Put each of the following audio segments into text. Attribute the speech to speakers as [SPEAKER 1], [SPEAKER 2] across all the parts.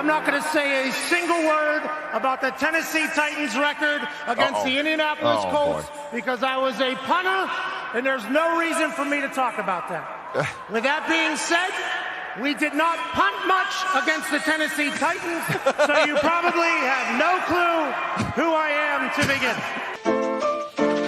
[SPEAKER 1] I'm not going to say a single word about the Tennessee Titans record against the Indianapolis Colts because I was a punter, and there's no reason for me to talk about that. With that being said, we did not punt much against the Tennessee Titans, so you probably have no clue who I am to begin.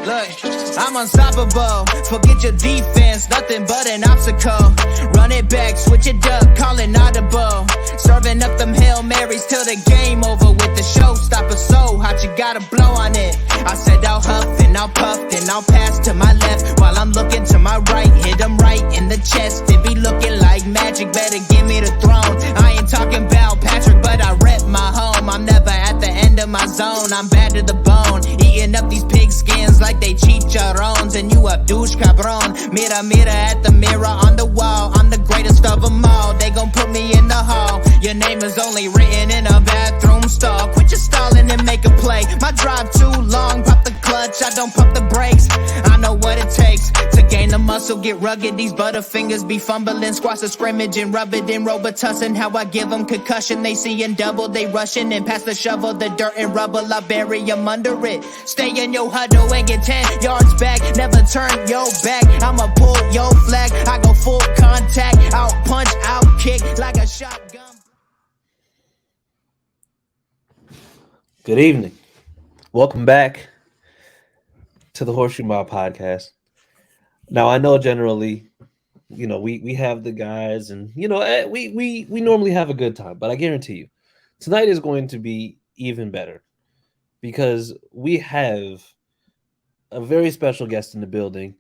[SPEAKER 2] Look, I'm unstoppable. Forget your defense, nothing but an obstacle. Run it back, switch it up, call it audible. Serving up them Hail Marys till the game over with the showstopper. So hot, you gotta blow on it. I said I'll huff and I'll puff, then I'll pass to my left while I'm looking to my right. Hit him right in the chest. It be looking like magic. Better give me the throne. I ain't talking about Patrick, but I rep my home. I'm never at the end of my zone. I'm bad to the bone. Eating up these pig skins like they chicharrones, and you a douche cabron. Mira at the mirror on the wall. I'm the greatest of them all. They gon' put me in the hall. Your name is only written in a bathroom stall. Quit your stalling and make a play. My drive too long. Pop the clutch, I don't pump the brakes. I know what it takes to gain the muscle, get rugged. These butterfingers be fumbling. Squash the scrimmage and rub it in Robitussin. How I give them concussion. They seeing double, they rushing and pass the shovel. The dirt and rubble, I bury them under it. Stay in your huddle and get 10 yards back. Never turn your back. I'ma pull your flag. I go full contact. Out punch, out kick like a shotgun.
[SPEAKER 3] Good evening. Welcome back to the HorseShoe podcast. Now, I know generally, we have the guys and, we normally have a good time, but I guarantee you, tonight is going to be even better because we have a very special guest in the building.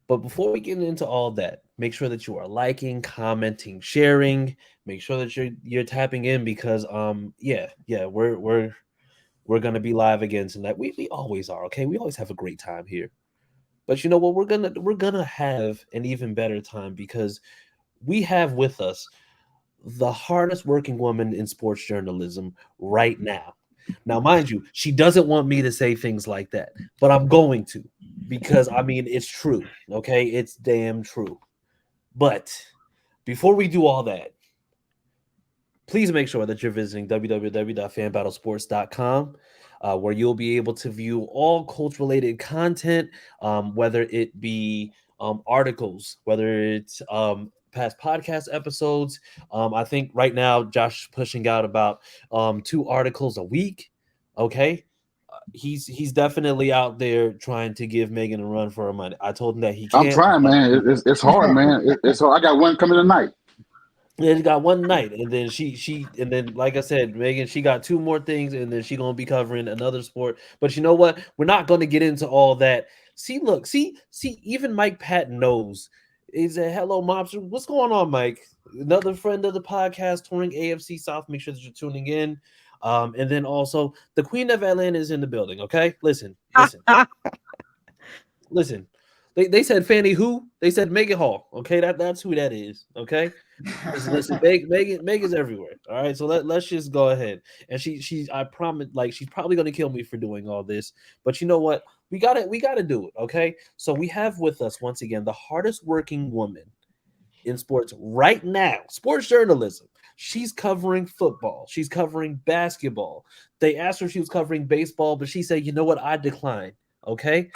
[SPEAKER 3] But before we get into all that, make sure that you are liking, commenting, sharing. Make sure that you're tapping in because we're gonna be live again tonight. We always are, okay? We always have a great time here. But you know what? We're gonna have an even better time because we have with us the hardest working woman in sports journalism right now. Now, mind you, she doesn't want me to say things like that, but I'm going to because it's true, okay? It's damn true. But before we do all that, please make sure that you're visiting www.fanbattlesports.com, where you'll be able to view all Colts-related content, whether it be articles, whether it's past podcast episodes. I think right now Josh is pushing out about 2 articles a week. Okay, he's definitely out there trying to give Meghan a run for her money. I told him that he can't.
[SPEAKER 4] I'm trying, man. It's hard, man. It's hard. I got one coming tonight.
[SPEAKER 3] Yeah, she got one night, and then and then like I said, Meghan, she got 2 more things, and then she gonna be covering another sport. But you know what? We're not gonna get into all that. See, even Mike Patton knows. He said, "Hello, mobster. What's going on, Mike? Another friend of the podcast, touring AFC South. Make sure that you're tuning in. And then also the Queen of Atlanta is in the building. Okay, listen. Listen. They said Fanny who? They said Meghan Hall. Okay, that's who that is. Okay, listen, Megan's everywhere. All right, so let's just go ahead. And I promise, she's probably gonna kill me for doing all this, but you know what? We gotta do it. Okay, so we have with us once again the hardest working woman in sports right now, sports journalism. She's covering football. She's covering basketball. They asked her if she was covering baseball, but she said, "You know what? I decline." Okay,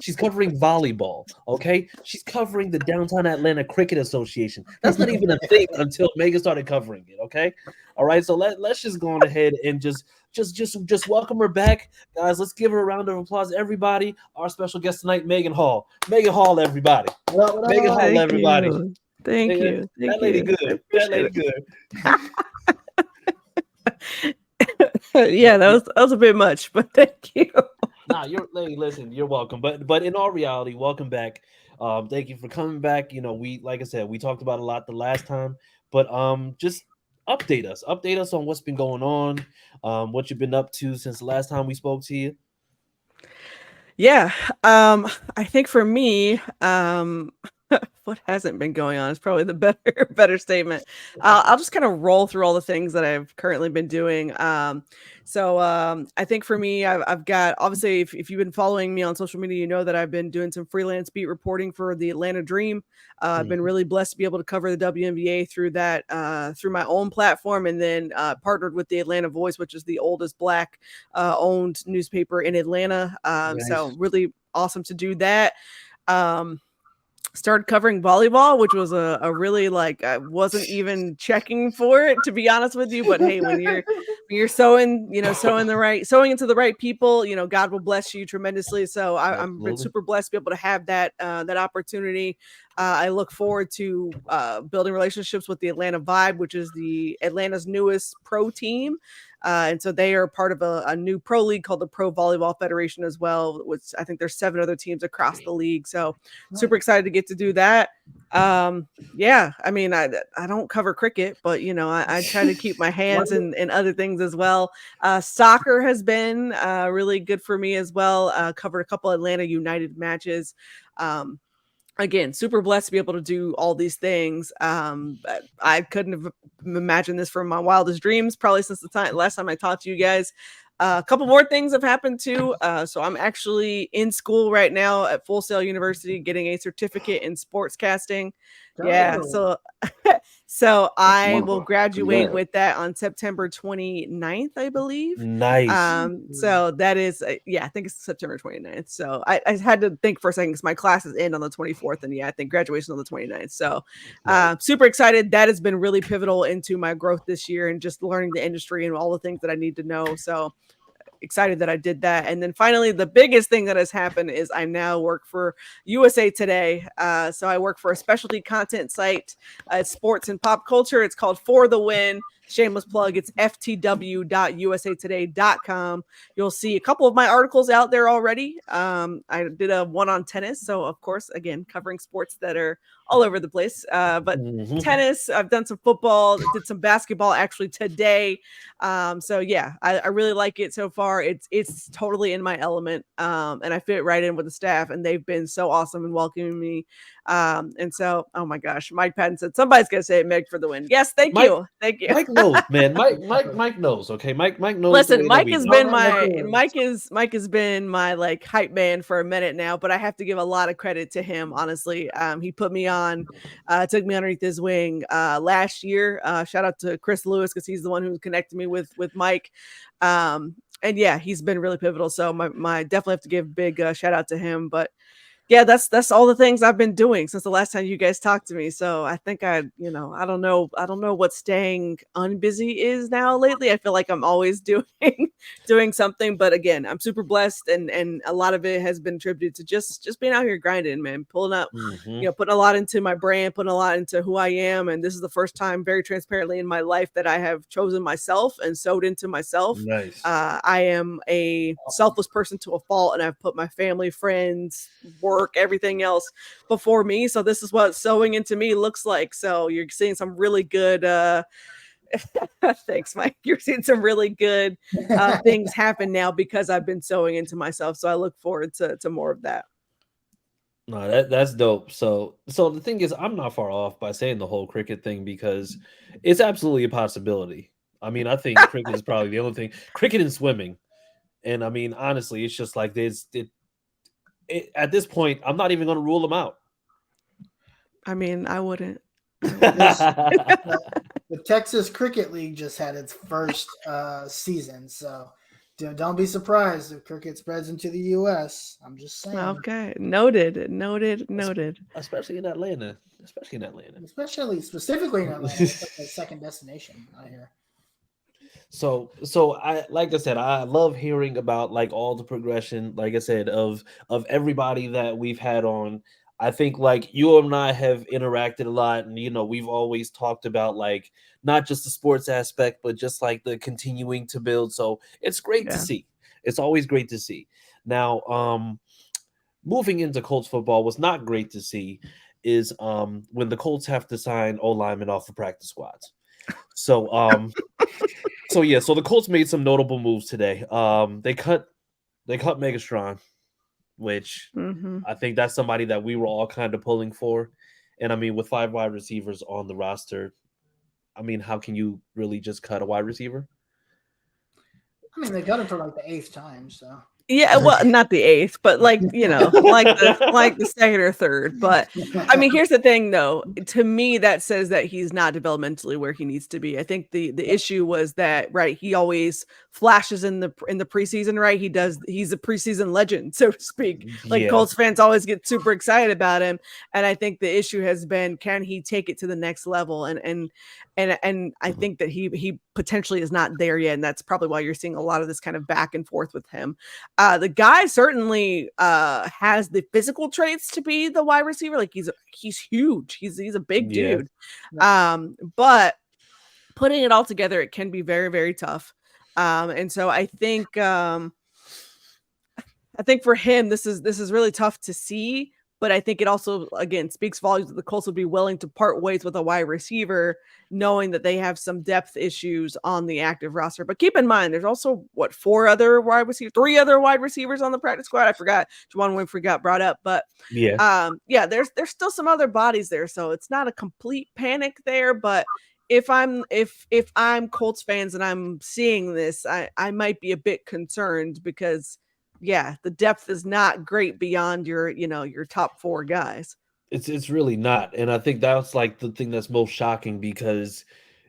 [SPEAKER 3] she's covering volleyball. Okay, she's covering the Downtown Atlanta Cricket Association. That's not even a thing until Meghan started covering it. Okay, all right. So let's just go on ahead and just welcome her back, guys. Let's give her a round of applause, everybody. Our special guest tonight, Meghan Hall. Meghan Hall, everybody. Meghan Hall, everybody.
[SPEAKER 5] Thank you.
[SPEAKER 3] That lady good. That lady
[SPEAKER 5] good. Yeah, that was a bit much, but thank you.
[SPEAKER 3] Nah, you're welcome. But in all reality, welcome back. Thank you for coming back. Like I said, we talked about a lot the last time, but just update us on what's been going on, what you've been up to since the last time we spoke to you.
[SPEAKER 5] Yeah, I think for me, what hasn't been going on is probably the better statement. I'll just kind of roll through all the things that I've currently been doing. I think for me, I've got, obviously, if you've been following me on social media, you know that I've been doing some freelance beat reporting for the Atlanta Dream. I've been really blessed to be able to cover the WNBA through that, through my own platform, and then partnered with the Atlanta Voice, which is the oldest Black owned newspaper in Atlanta. So really awesome to do that. Started covering volleyball, which was a really, like, I wasn't even checking for it, to be honest with you. But hey, when you're sowing into the right people, God will bless you tremendously. So I'm super blessed to be able to have that opportunity. I look forward to building relationships with the Atlanta Vibe, which is the Atlanta's newest pro team. And so they are part of a new pro league called the Pro Volleyball Federation as well, which I think there's 7 other teams across the league. So super excited to get to do that. Yeah, I mean, I don't cover cricket, but I try to keep my hands in other things as well. Soccer has been really good for me as well. Covered a couple Atlanta United matches. Again, super blessed to be able to do all these things. I couldn't have imagined this from my wildest dreams, probably since the last time I talked to you guys. A couple more things have happened too. So I'm actually in school right now at Full Sail University, getting a certificate in sportscasting. Yeah, so I will graduate with that on September 29th, I believe.
[SPEAKER 3] Nice.
[SPEAKER 5] So that is, I think it's September 29th. So I had to think for a second because my classes end on the 24th, and I think graduation on the 29th. So super excited. That has been really pivotal into my growth this year and just learning the industry and all the things that I need to know. So excited that I did that. And then finally, the biggest thing that has happened is I now work for USA Today. So I work for a specialty content site. It's sports and pop culture. It's called For the Win. Shameless plug. It's ftw.usatoday.com. You'll see a couple of my articles out there already. I did a one on tennis. So of course, again, covering sports that are all over the place. But tennis, I've done some football, did some basketball actually today. So yeah, I really like it so far. It's totally in my element. And I fit right in with the staff, and they've been so awesome in welcoming me. And so, oh my gosh, Mike Patton said somebody's gonna say it, Meg, for the win. Yes, thank you.
[SPEAKER 3] Mike knows, man. Mike knows. Okay, Mike knows.
[SPEAKER 5] Listen, Mike has been my like hype man for a minute now, but I have to give a lot of credit to him. Honestly, he put me on, took me underneath his wing last year. Shout out to Chris Lewis because he's the one who connected me with Mike. And yeah, he's been really pivotal. So my definitely have to give big shout out to him. But yeah, that's all the things I've been doing since the last time you guys talked to me. So I think I don't know what staying unbusy is now lately. I feel like I'm always doing something, but again, I'm super blessed, and a lot of it has been attributed to just being out here grinding, man, pulling up, putting a lot into my brand, putting a lot into who I am. And this is the first time, very transparently, in my life that I have chosen myself and sewed into myself.
[SPEAKER 3] Nice.
[SPEAKER 5] I am a selfless person to a fault, and I've put my family, friends, work, everything else before me. So this is what sewing into me looks like. So you're seeing some really good thanks, Mike. You're seeing some really good things happen now because I've been sewing into myself. So I look forward to more of that.
[SPEAKER 3] No, that's dope. So the thing is, I'm not far off by saying the whole cricket thing because it's absolutely a possibility. I mean, I think cricket is probably the only thing. Cricket and swimming, and I mean, honestly, it's just like this. At this point, I'm not even going to rule them out.
[SPEAKER 5] I mean, I wouldn't.
[SPEAKER 6] The Texas Cricket League just had its first season, so don't be surprised if cricket spreads into the U.S. I'm just saying.
[SPEAKER 5] Okay, noted.
[SPEAKER 6] Specifically in Atlanta. It's like the second destination out here.
[SPEAKER 3] So like I said, I love hearing about like all the progression, like I said, of everybody that we've had on. I think like you and I have interacted a lot, and we've always talked about like not just the sports aspect, but just like the continuing to build. So it's great to see. It's always great to see. Now, moving into Colts football, what's not great to see is when the Colts have to sign O-linemen off the practice squads. So so the Colts made some notable moves today. They cut Megatron, which I think that's somebody that we were all kind of pulling for. And I mean, with 5 wide receivers on the roster, I mean, how can you really just cut a wide receiver?
[SPEAKER 6] I mean, they got him for like the 8th time, so.
[SPEAKER 5] Yeah, well, not the 8th, but like, like the 2nd or 3rd. But I mean, here's the thing though. To me, that says that he's not developmentally where he needs to be. I think the issue was that, right, he always flashes in the preseason, right? He's a preseason legend, so to speak. Like
[SPEAKER 3] Yeah.
[SPEAKER 5] Colts fans always get super excited about him. And I think the issue has been, can he take it to the next level? And I think that he potentially is not there yet. And that's probably why you're seeing a lot of this kind of back and forth with him. The guy certainly has the physical traits to be the wide receiver. Like he's huge. He's a big dude. But putting it all together, it can be very, very tough. And so I think for him, this is really tough to see. But I think it also, again, speaks volumes that the Colts would be willing to part ways with a wide receiver, knowing that they have some depth issues on the active roster. But keep in mind, there's also, 3 other wide receivers on the practice squad. I forgot. Juwan Winfrey got brought up. But there's still some other bodies there. So it's not a complete panic there. But if I'm Colts fans and I'm seeing this, I might be a bit concerned because the depth is not great beyond your top 4 guys.
[SPEAKER 3] It's really not. And I think that's like the thing that's most shocking because,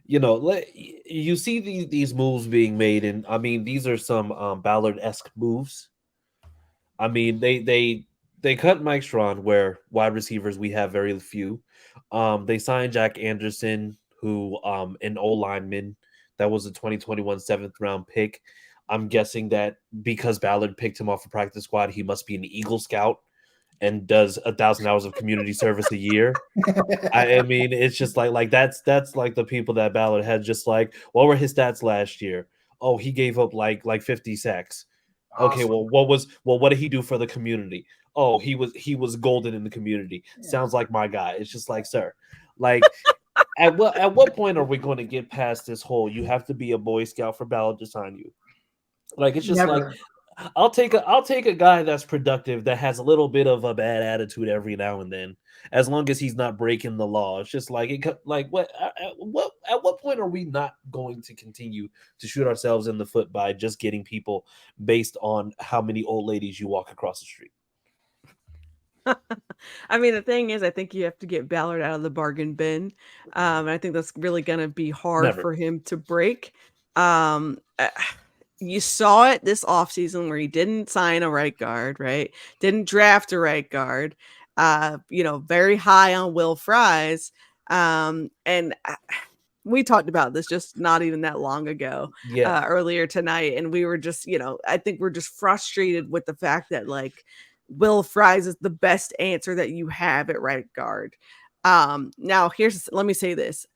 [SPEAKER 3] you see these moves being made. And I mean, these are some Ballard-esque moves. I mean, they cut Mike Strawn where wide receivers, we have very few. They signed Jack Anderson, who an O-lineman that was a 2021 7th round pick. I'm guessing that because Ballard picked him off a practice squad, he must be an Eagle Scout and does 1,000 hours of community service a year. I mean, it's just like that's like the people that Ballard had. Just like, what were his stats last year? Oh, he gave up like 50 sacks. Awesome. Okay, well, what did he do for the community? Oh, he was golden in the community. Yeah. Sounds like my guy. It's just like, sir, like. At what point are we going to get past this whole you have to be a Boy Scout for Ballard to sign you? Like it's just like I'll take a guy that's productive that has a little bit of a bad attitude every now and then, as long as he's not breaking the law. It's just like what at what point are we not going to continue to shoot ourselves in the foot by just getting people based on how many old ladies you walk across the street?
[SPEAKER 5] I mean, the thing is, I think you have to get Ballard out of the bargain bin. And I think that's really going to be hard for him to break. You saw it this offseason where he didn't sign a right guard, right? Didn't draft a right guard. Very high on Will Fries. And we talked about this just not even that long ago, earlier tonight. And we were just, I think we're just frustrated with the fact that like Will Fries is the best answer that you have at right guard. Now let me say this.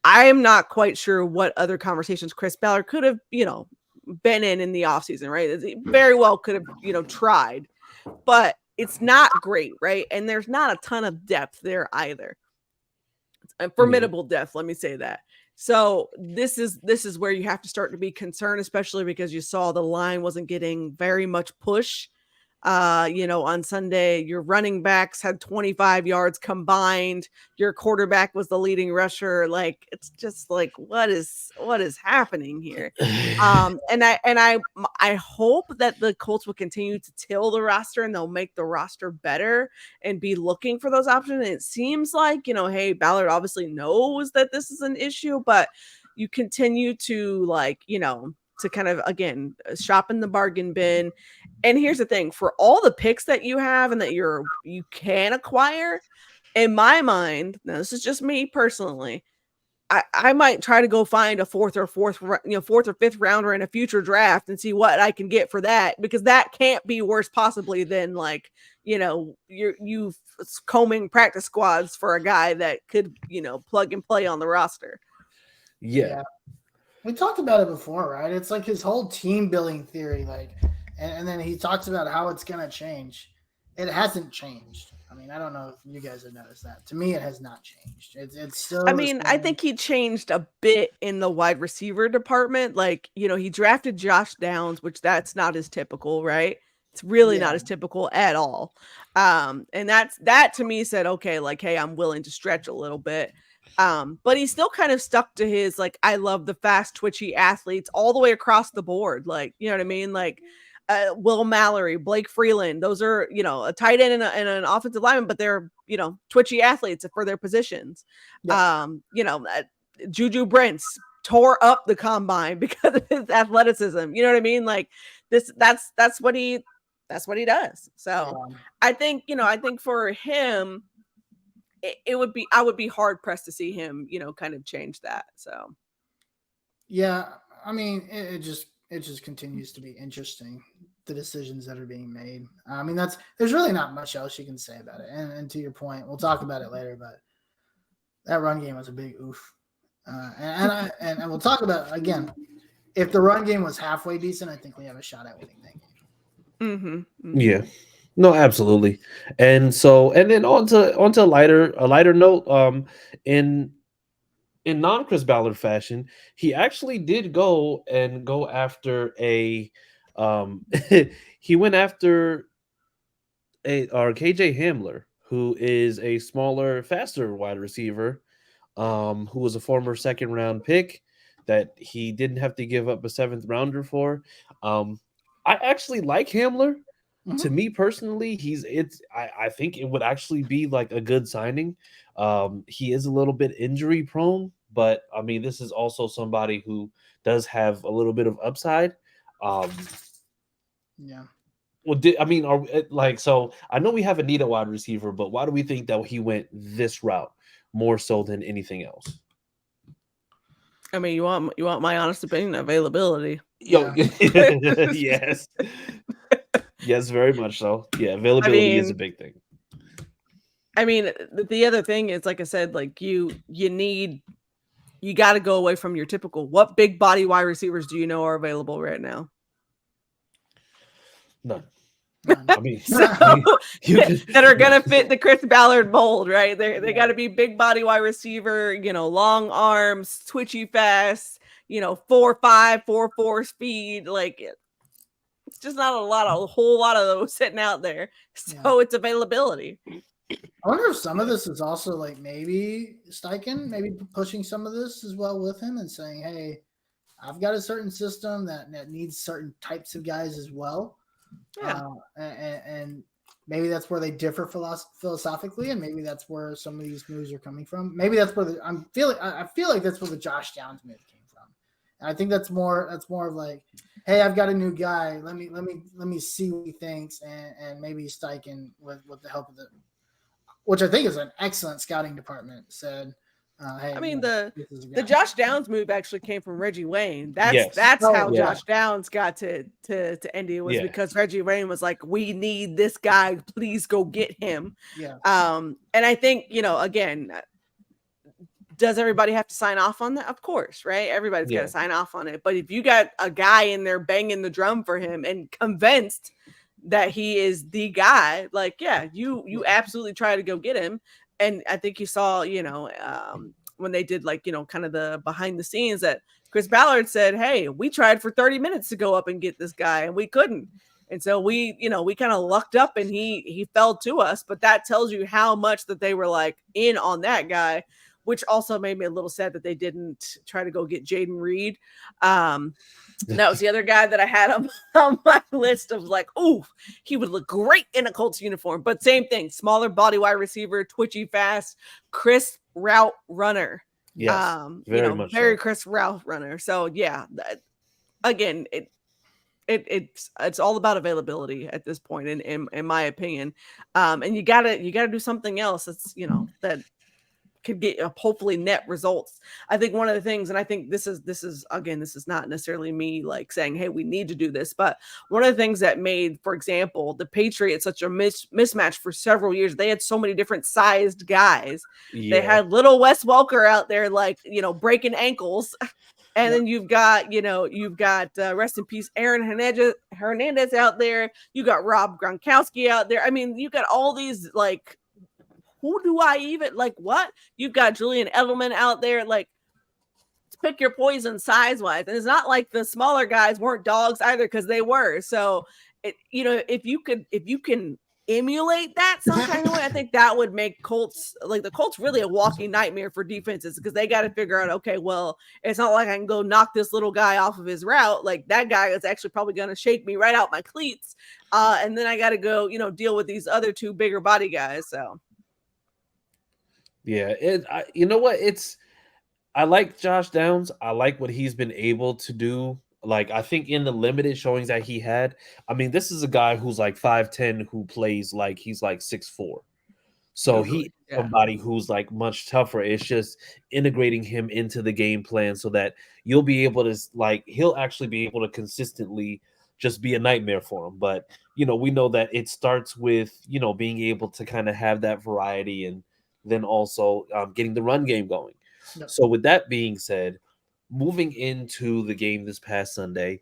[SPEAKER 5] I am not quite sure what other conversations Chris Ballard could have, been in the offseason, right? It very well could have, tried, but it's not great, right? And there's not a ton of depth there either. It's formidable depth, let me say that. So this is where you have to start to be concerned, especially because you saw the line wasn't getting very much push. On Sunday, your running backs had 25 yards combined. Your quarterback was the leading rusher. Like, it's just like, what is happening here? And I hope that the Colts will continue to till the roster and they'll make the roster better and be looking for those options. And it seems like, hey, Ballard obviously knows that this is an issue, but you continue to to kind of, again, shop in the bargain bin. And here's the thing, for all the picks that you have and that you can acquire, in my mind, now this is just me personally, I might try to go find a fourth or fifth rounder in a future draft and see what I can get for that, because that can't be worse possibly than you combing practice squads for a guy that could, plug and play on the roster.
[SPEAKER 3] Yeah.
[SPEAKER 6] We talked about it before, right? It's like his whole team building theory, and then he talks about how it's going to change. It hasn't changed. I mean, I don't know if you guys have noticed that. To me, it has not changed. It's still.
[SPEAKER 5] I mean, I think he changed a bit in the wide receiver department. He drafted Josh Downs, which that's not his typical, right? It's really not as typical at all. And that to me said, okay, like, hey, I'm willing to stretch a little bit. But he still kind of stuck to his, like, I love the fast, twitchy athletes all the way across the board. Like, you know what I mean? Like, Will Mallory, Blake Freeland, those are, you know, a tight end and an offensive lineman, but they're, you know, twitchy athletes for their positions. Yep. You know, Juju Brents tore up the combine because of his athleticism. You know what I mean? Like that's what he does. So I think, you know, I think for him, I would be hard pressed to see him, you know, kind of change that. So
[SPEAKER 6] yeah, I mean, it just continues to be interesting, the decisions that are being made. I mean, there's really not much else you can say about it. And to your point, we'll talk about it later, but that run game was a big oof. And we'll talk about, again, if the run game was halfway decent, I think we have a shot at winning that game.
[SPEAKER 5] Mm-hmm.
[SPEAKER 3] Yeah. No, absolutely. And then on to a lighter note, in non-Chris Ballard fashion, he actually did go after he went after our KJ Hamler, who is a smaller, faster wide receiver, who was a former second round pick that he didn't have to give up a 7th rounder for. I actually like Hamler. Mm-hmm. To me personally, I think it would actually be like a good signing. He is a little bit injury prone, but I mean, this is also somebody who does have a little bit of upside.
[SPEAKER 6] Yeah.
[SPEAKER 3] Well, so I know we have a need a wide receiver, but why do we think that he went this route more so than anything else?
[SPEAKER 5] I mean, you want my honest opinion? Availability.
[SPEAKER 3] Yes. Yes, very much so. Yeah, availability is a big thing.
[SPEAKER 5] I mean, the other thing is, like I said, like you got to go away from your typical. What big body wide receivers do you know are available right now?
[SPEAKER 3] None. I mean,
[SPEAKER 5] that are gonna fit the Chris Ballard mold, right? They got to be big body wide receiver, you know, long arms, twitchy fast, you know, 4.5, 4.4 speed. Like, it's just not a whole lot of those sitting out there. So it's availability.
[SPEAKER 6] I wonder if some of this is also like maybe Steichen, maybe pushing some of this as well with him and saying, hey, I've got a certain system that needs certain types of guys as well. Yeah. And maybe that's where they differ philosophically, and maybe that's where some of these moves are coming from. Maybe that's where I feel like that's where the Josh Downs move came from. And I think that's more of like, hey, I've got a new guy. Let me see what he thinks, and maybe Steichen with the help of which I think is an excellent scouting department, said, hey,
[SPEAKER 5] I mean, the Josh Downs move actually came from Reggie Wayne. That's how Josh Downs got to Indy, was because Reggie Wayne was like, we need this guy, please go get him. Yeah. And I think, you know, again, does everybody have to sign off on that? Of course, right? Everybody's got to sign off on it. But if you got a guy in there banging the drum for him and convinced that he is the guy, like, you absolutely try to go get him. And I think you saw, you know, when they did, like, you know, kind of the behind the scenes, that Chris Ballard said, hey, we tried for 30 minutes to go up and get this guy and we couldn't. And so we kind of lucked up and he fell to us. But that tells you how much that they were like in on that guy, which also made me a little sad that they didn't try to go get Jaden Reed. That was the other guy that I had on my list of like, ooh, he would look great in a Colts uniform. But same thing, smaller body wide receiver, twitchy fast, crisp route runner.
[SPEAKER 3] Yes,
[SPEAKER 5] very crisp route runner. So yeah, again, it's all about availability at this point, in my opinion. And you gotta do something else that's, you know, that could get hopefully net results. I think one of the things, and I think this is again, this is not necessarily me like saying, hey, we need to do this, but one of the things that made, for example, the Patriots such a mismatch for several years, they had so many different sized guys. They had little Wes Welker out there, like, you know, breaking ankles. And then you've got rest in peace, Aaron Hernandez out there. You got Rob Gronkowski out there. I mean, you got all these, like, who do I even like? What? You've got Julian Edelman out there. Like, pick your poison size wise. And it's not like the smaller guys weren't dogs either, because they were. So if you can emulate that some kind of way, I think that would make the Colts really a walking nightmare for defenses, because they got to figure out, okay, well, it's not like I can go knock this little guy off of his route. Like, that guy is actually probably going to shake me right out my cleats. And then I got to go, deal with these other two bigger body guys. So.
[SPEAKER 3] Yeah. You know what? I like Josh Downs. I like what he's been able to do. Like, I think in the limited showings that he had, I mean, this is a guy who's like 5'10", who plays like he's like 6'4". So he's somebody who's like much tougher. It's just integrating him into the game plan so that you'll be able to, like, he'll actually be able to consistently just be a nightmare for him. But, we know that it starts with, being able to kind of have that variety, and then also getting the run game going. Yep. So with that being said, moving into the game this past Sunday,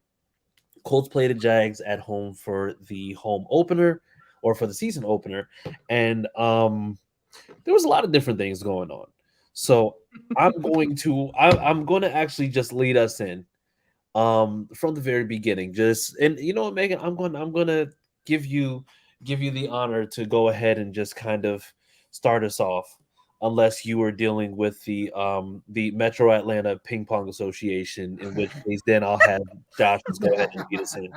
[SPEAKER 3] Colts played the Jags at home for the home opener, or for the season opener, and there was a lot of different things going on. So I'm going to actually just lead us in from the very beginning. And you know what, Megan, I'm going to give you the honor to go ahead and just kind of start us off. Unless you were dealing with the Metro Atlanta Ping Pong Association, in which case then I'll have Josh go ahead and lead us in.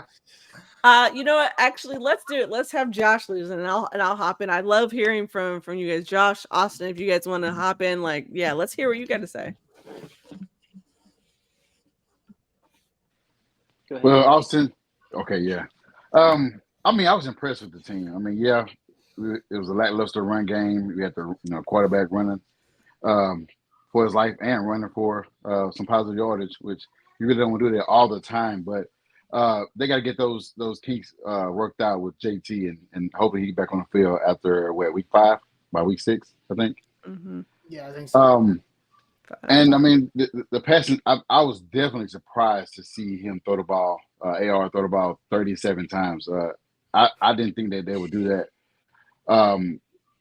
[SPEAKER 5] You know what? Actually, let's do it. Let's have Josh lead us in, and I'll hop in. I love hearing from you guys. Josh, Austin, if you guys want to hop in, let's hear what you got to say.
[SPEAKER 4] Well, Austin, okay, yeah. I was impressed with the team. It was a lackluster run game. We had the quarterback running for his life and running for some positive yardage, which you really don't do that all the time. But they got to get those kinks worked out with JT, and hopefully he get back on the field after week 5, by week 6, I think.
[SPEAKER 5] Mm-hmm.
[SPEAKER 6] Yeah, I think so.
[SPEAKER 4] And the passing, I was definitely surprised to see him throw the ball. AR throw the ball 37 times. I didn't think that they would do that.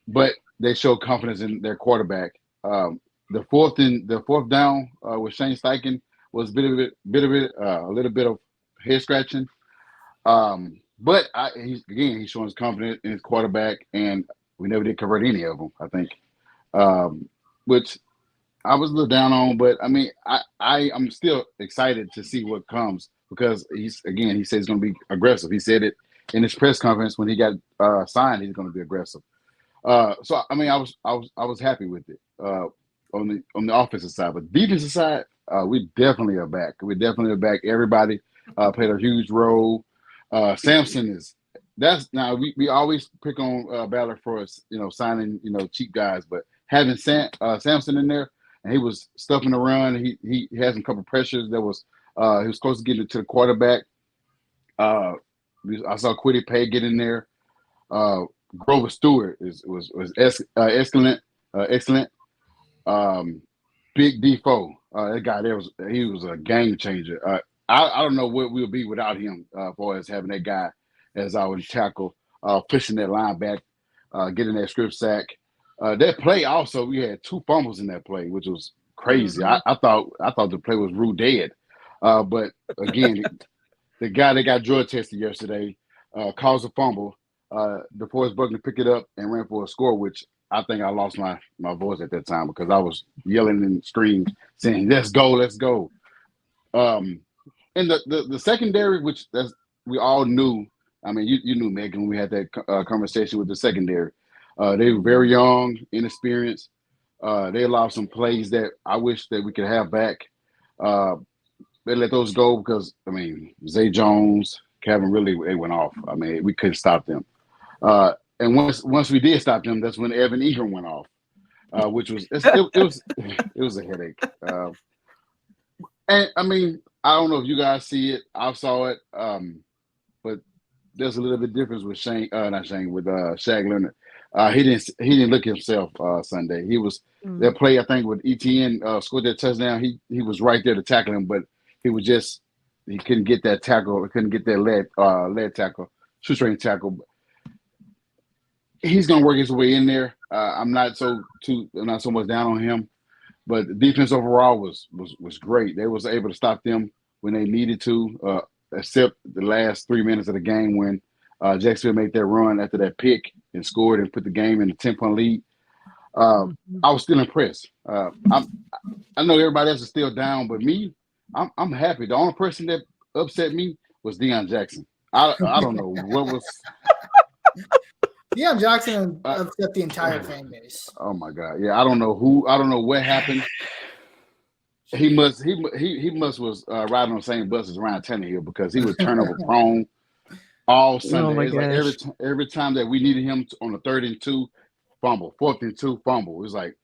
[SPEAKER 4] But they showed confidence in their quarterback. The fourth down with Shane Steichen was a little bit of head scratching. But he's showing his confidence in his quarterback, and we never did convert any of them, I think. Which I was a little down on, but I'm still excited to see what comes, because he said he's going to be aggressive. He said it in his press conference when he got signed. He's going to be aggressive. So I was happy with it on the offensive side, but defensive side, we definitely are back. We definitely are back. Everybody played a huge role. Samson we always pick on Ballard for us, signing cheap guys, but having Samson in there, and he was stuffing the run. He had some couple pressures that was he was close to getting it to the quarterback. I saw Quiddy Pay get in there. Grover Stewart was excellent. Big Defoe, that guy there he was a game changer. I don't know what we'll be without him, for us having that guy as our tackle, pushing that line back, getting that strip sack. That play also, we had 2 fumbles in that play, which was crazy. Mm-hmm. I thought the play was ruled dead. But again, the guy that got drug tested yesterday caused a fumble. DeForest Buckner picked it up and ran for a score, which I think I lost my voice at that time, because I was yelling and screaming, saying, let's go, let's go. And the secondary, which we all knew. You knew, Megan, when we had that conversation with the secondary. They were very young, inexperienced. They allowed some plays that I wish that we could have back. They let those go because, Zay Jones, Kevin Ridley, they went off. We couldn't stop them. And once we did stop them, that's when Evan Ingram went off, which was it was a headache. And I don't know if you guys see it. I saw it, but there's a little bit difference with Shaq Leonard. He didn't look himself Sunday. He was that play, I think, with ETN scored that touchdown. He was right there to tackle him, but he couldn't get that tackle. He couldn't get that lead tackle, shoestring tackle. He's gonna work his way in there. I'm not so much down on him, but the defense overall was great. They was able to stop them when they needed to, except the last 3 minutes of the game when Jacksonville made that run after that pick and scored and put the game in a 10-point lead. I was still impressed. I know everybody else is still down, but me, I'm happy. The only person that upset me was Deion Jackson. I don't know what was.
[SPEAKER 6] Deion Jackson upset the entire fan base.
[SPEAKER 4] Oh my God! Yeah, I don't know what happened. He must was riding on the same bus as Ryan Tannehill because he was turnover prone all Sunday.
[SPEAKER 5] Oh my
[SPEAKER 4] It's like every time that we needed him on the 3rd and 2, fumble, 4th and 2, fumble. It was like,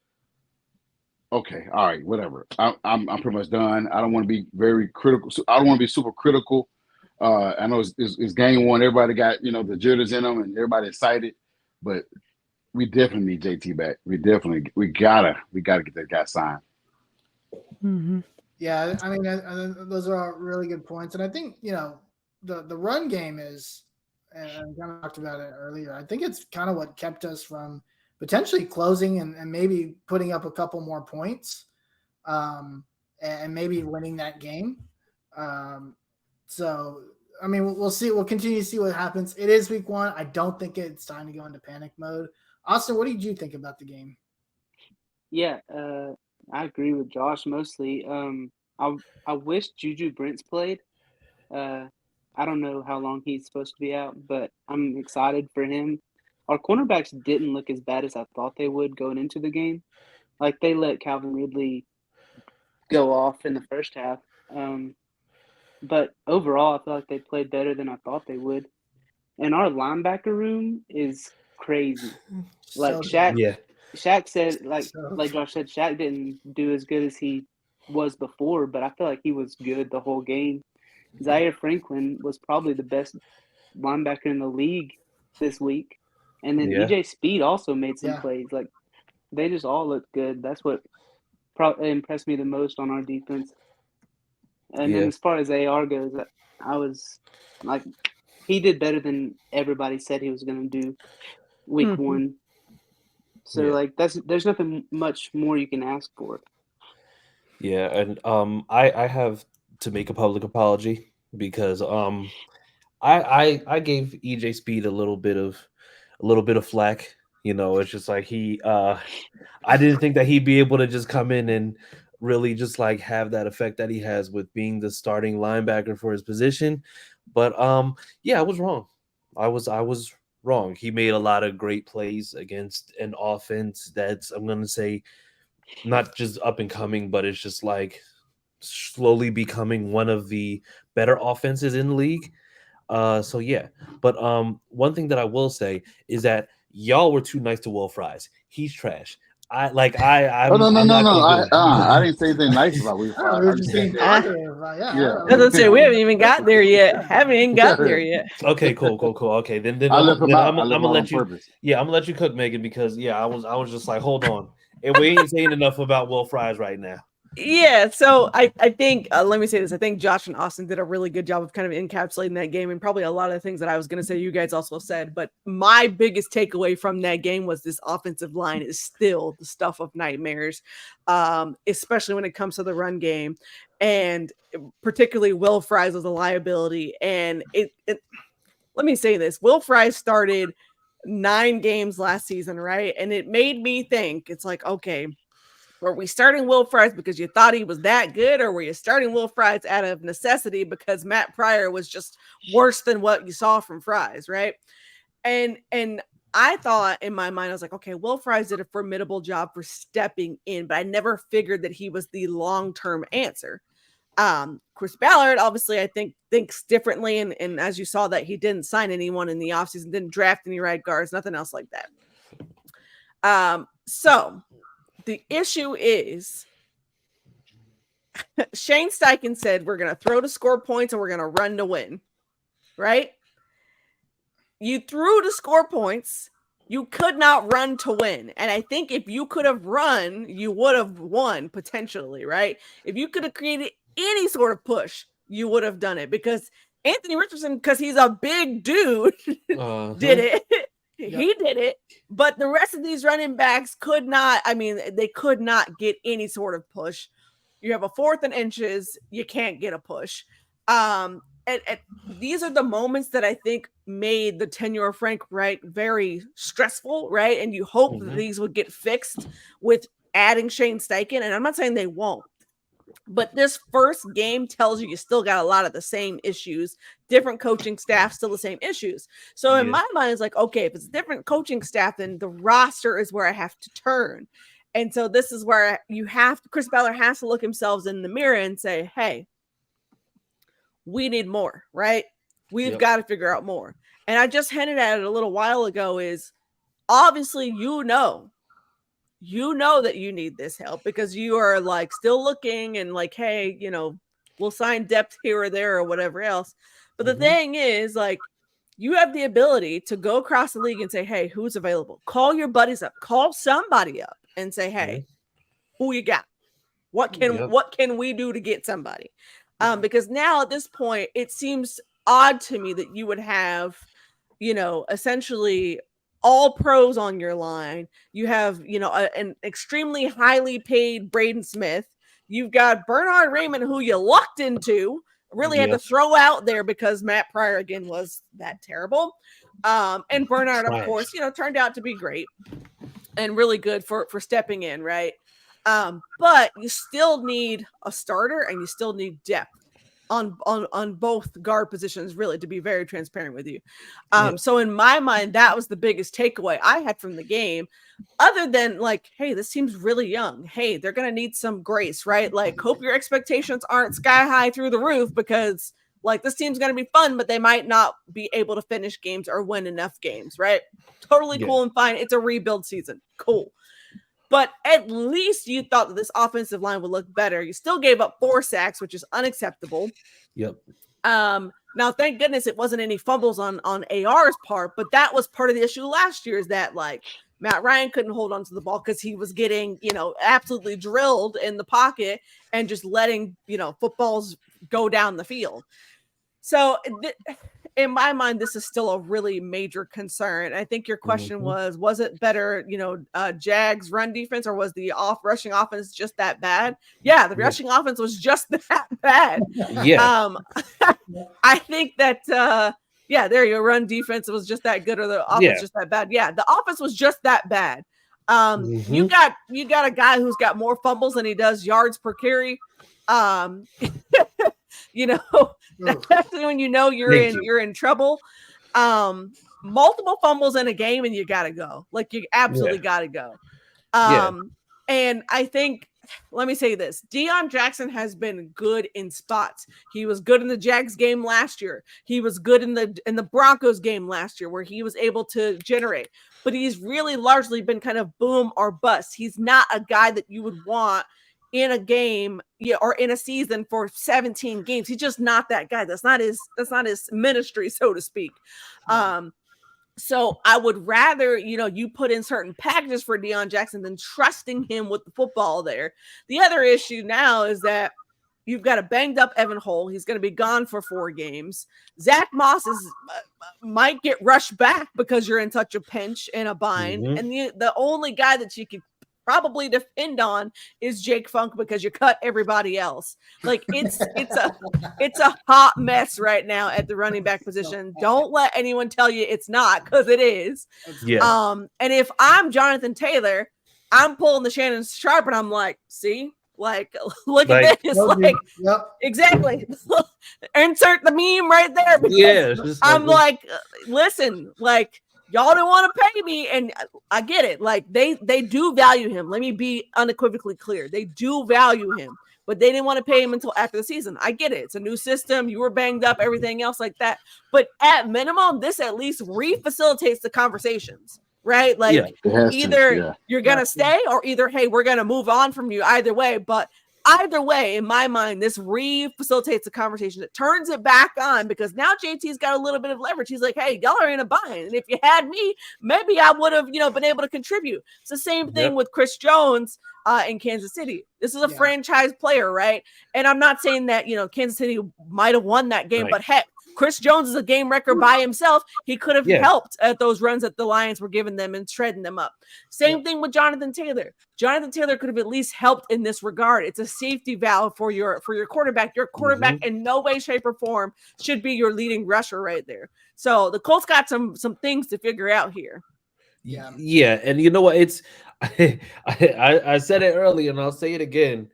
[SPEAKER 4] okay, all right, whatever. I'm pretty much done. I don't want to be very critical. I don't want to be super critical. I know it's game one. Everybody got the jitters in them and everybody excited, but we definitely need JT back. We gotta get that guy signed.
[SPEAKER 5] Mm-hmm.
[SPEAKER 6] Yeah, I mean, those are all really good points, and I think the run game is, and I kind of talked about it earlier. I think it's kind of what kept us from potentially closing and maybe putting up a couple more points, and maybe winning that game. So, I mean, we'll see. We'll continue to see what happens. It is week 1. I don't think it's time to go into panic mode. Austin, what did you think about the game?
[SPEAKER 7] Yeah, I agree with Josh mostly. I wish Juju Brents played. I don't know how long he's supposed to be out, but I'm excited for him. Our cornerbacks didn't look as bad as I thought they would going into the game. Like, they let Calvin Ridley go off in the first half. But overall, I feel like they played better than I thought they would. And our linebacker room is crazy. Like, Shaq said, like Josh said, Shaq didn't do as good as he was before, but I feel like he was good the whole game. Zaire Franklin was probably the best linebacker in the league this week. And then EJ Speed also made some plays. Like, they just all looked good. That's what impressed me the most on our defense. And then as far as AR goes, I was like, he did better than everybody said he was going to do week 1. So like there's nothing much more you can ask for.
[SPEAKER 3] Yeah, and I have to make a public apology because I gave EJ Speed a little bit of flack. It's just like I didn't think that he'd be able to just come in and really just like have that effect that he has with being the starting linebacker for his position. But I was wrong. I was wrong. He made a lot of great plays against an offense that's, I'm going to say, not just up and coming, but it's just like slowly becoming one of the better offenses in the league. But one thing that I will say is that y'all were too nice to Will Fries. He's trash. No. I
[SPEAKER 4] didn't say anything nice about Will Fries.
[SPEAKER 5] Let's say we haven't even got there yet. Okay,
[SPEAKER 3] cool. Okay, then
[SPEAKER 4] I left him out.
[SPEAKER 3] I'm gonna let you.
[SPEAKER 4] Purpose.
[SPEAKER 3] Yeah, I'm gonna let you cook, Megan, because I was just like, hold on, and we ain't saying enough about Will Fries right now.
[SPEAKER 5] Yeah, so I think let me say this. I think Josh and Austin did a really good job of kind of encapsulating that game, and probably a lot of the things that I was going to say you guys also said. But my biggest takeaway from that game was this offensive line is still the stuff of nightmares, especially when it comes to the run game, and particularly Will Fries was a liability. And let me say this: Will Fries started 9 games last season, right? And it made me think, it's like, okay, were we starting Will Fries because you thought he was that good, or were you starting Will Fries out of necessity because Matt Pryor was just worse than what you saw from Fries, right? And I thought in my mind, I was like, okay, Will Fries did a formidable job for stepping in, but I never figured that he was the long-term answer. Chris Ballard, obviously, I think thinks differently, and as you saw that he didn't sign anyone in the offseason, didn't draft any right guards, nothing else like that. So the issue is Shane Steichen said, we're going to throw to score points and we're going to run to win, right? You threw to score points. You could not run to win. And I think if you could have run, you would have won potentially, right? If you could have created any sort of push, you would have done it, because Anthony Richardson, because he's a big dude, did it. He did it, but the rest of these running backs could not. I mean, they could not get any sort of push. You have a 4th and inches, you can't get a push. And these are the moments that I think made the tenure of Frank Reich very stressful, right? And you hope that these would get fixed with adding Shane Steichen. And I'm not saying they won't, but this first game tells you still got a lot of the same issues, different coaching staff, still the same issues. So in my mind, it's like, okay, if it's a different coaching staff, then the roster is where I have to turn. And so this is where Chris Ballard has to look himself in the mirror and say, hey, we need more, right? We've got to figure out more. And I just hinted at it a little while ago is obviously, you know that you need this help because you are like still looking and like, hey, we'll sign depth here or there or whatever else. But the thing is, like, you have the ability to go across the league and say, hey, who's available? Call your buddies up, call somebody up and say, hey, who you got? What can we do to get somebody? Because now at this point, it seems odd to me that you would have, essentially all pros on your line. You have, an extremely highly paid Braden Smith. You've got Bernhard Raymond, who you lucked into, really had to throw out there because Matt Pryor again was that terrible. And Bernhard, of course, turned out to be great and really good for stepping in, right? But you still need a starter and you still need depth on both guard positions, really, to be very transparent with you. So in my mind, that was the biggest takeaway I had from the game, other than like, hey, this team's really young. Hey, they're going to need some grace, right? Like, hope your expectations aren't sky high through the roof because like this team's going to be fun, but they might not be able to finish games or win enough games, right? Totally cool and fine. It's a rebuild season. Cool. But at least you thought that this offensive line would look better. You still gave up 4 sacks, which is unacceptable. Now, thank goodness it wasn't any fumbles on AR's part, but that was part of the issue last year is that like Matt Ryan couldn't hold on to the ball because he was getting, absolutely drilled in the pocket and just letting, footballs go down the field. So in my mind, this is still a really major concern. I think your question was it better, Jags run defense, or was the rushing offense just that bad? Yeah, the rushing offense was just that bad. I think that, there you go. Run defense was just that good, or the offense just that bad. Yeah, the offense was just that bad. You got a guy who's got more fumbles than he does yards per carry. That's when you're in trouble. Multiple fumbles in a game and you gotta go. Like, you absolutely gotta go. And I think, let me say this, Deion Jackson has been good in spots. He was good in the Jags game last year. He was good in the Broncos game last year where he was able to generate, but he's really largely been kind of boom or bust. He's not a guy that you would want in a game or in a season for 17 games. He's just not that guy. That's not his ministry, so to speak. So I would rather, you put in certain packages for Deion Jackson than trusting him with the football there. The other issue now is that you've got a banged up Evan Hull. He's going to be gone for 4 games. Zach Moss might get rushed back because you're in such a pinch and a bind. And the only guy that you could probably depend on is Jake Funk because you cut everybody else. Like, it's a hot mess right now at the running back position. Don't let anyone tell you it's not, because it is. And if I'm Jonathan Taylor, I'm pulling the Shannon Sharp and I'm like, see, like, look at this. Like, exactly. Insert the meme right there. Because I'm like, listen, like, y'all don't want to pay me, and I get it. Like, they do value him. Let me be unequivocally clear. They do value him, but they didn't want to pay him until after the season. I get it. It's a new system. You were banged up, everything else like that. But at minimum, this at least re-facilitates the conversations, right? Like, either you're going to stay or either, hey, we're going to move on from you either way. But either way, in my mind, this re-facilitates the conversation. It turns it back on because now JT's got a little bit of leverage. He's like, hey, y'all are in a bind. And if you had me, maybe I would have, been able to contribute. It's the same thing with Chris Jones in Kansas City. This is a franchise player, right? And I'm not saying that, Kansas City might have won that game, but heck, Chris Jones is a game wrecker by himself. He could have helped at those runs that the Lions were giving them and shredding them up. Same thing with Jonathan Taylor. Jonathan Taylor could have at least helped in this regard. It's a safety valve for your quarterback. Your quarterback in no way, shape, or form should be your leading rusher right there. So the Colts got some things to figure out here.
[SPEAKER 3] Yeah, and you know what? It's I said it earlier, and I'll say it again.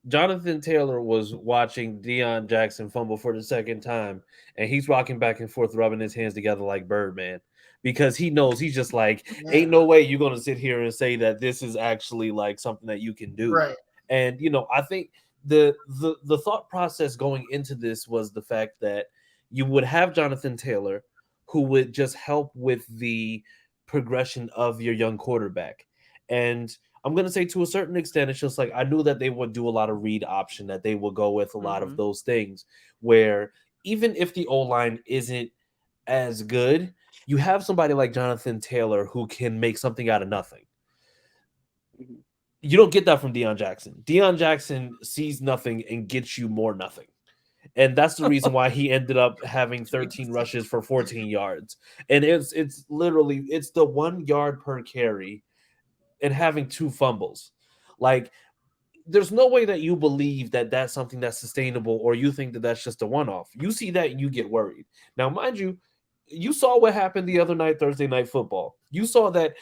[SPEAKER 3] Jonathan Taylor was watching Deion Jackson fumble for the second time, and he's rocking back and forth, rubbing his hands together like Birdman, because he knows he's just like, ain't no way you're gonna sit here and say that this is actually like something that you can do.
[SPEAKER 6] Right.
[SPEAKER 3] And I think the thought process going into this was the fact that you would have Jonathan Taylor, who would just help with the progression of your young quarterback. And I'm going to say to a certain extent, it's just like I knew that they would do a lot of read option, that they would go with a lot of those things where even if the O-line isn't as good, you have somebody like Jonathan Taylor who can make something out of nothing. You don't get that from Deion Jackson. Deion Jackson sees nothing and gets you more nothing. And that's the reason why he ended up having 13 rushes for 14 yards. And it's literally, it's the 1 yard per carry and having 2 fumbles. Like, there's no way that you believe that that's something that's sustainable, or you think that that's just a one-off. You see that and you get worried. Now, mind you, you saw what happened the other night, Thursday Night Football. You saw that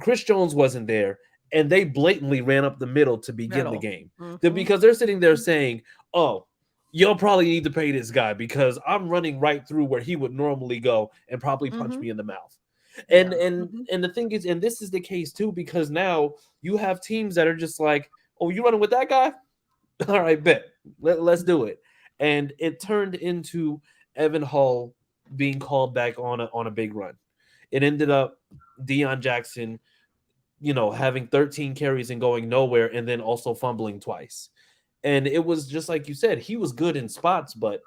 [SPEAKER 3] Chris Jones wasn't there, and they blatantly ran up the middle to begin the game. Because they're sitting there saying, oh, you'll probably need to pay this guy because I'm running right through where he would normally go and probably punch me in the mouth. And the thing is, and this is the case too, because now you have teams that are just like, oh, you running with that guy? All right, bet. Let's do it. And it turned into Meghan Hall being called back on a big run. It ended up Deion Jackson, having 13 carries and going nowhere, and then also fumbling twice. And it was just like you said, he was good in spots, but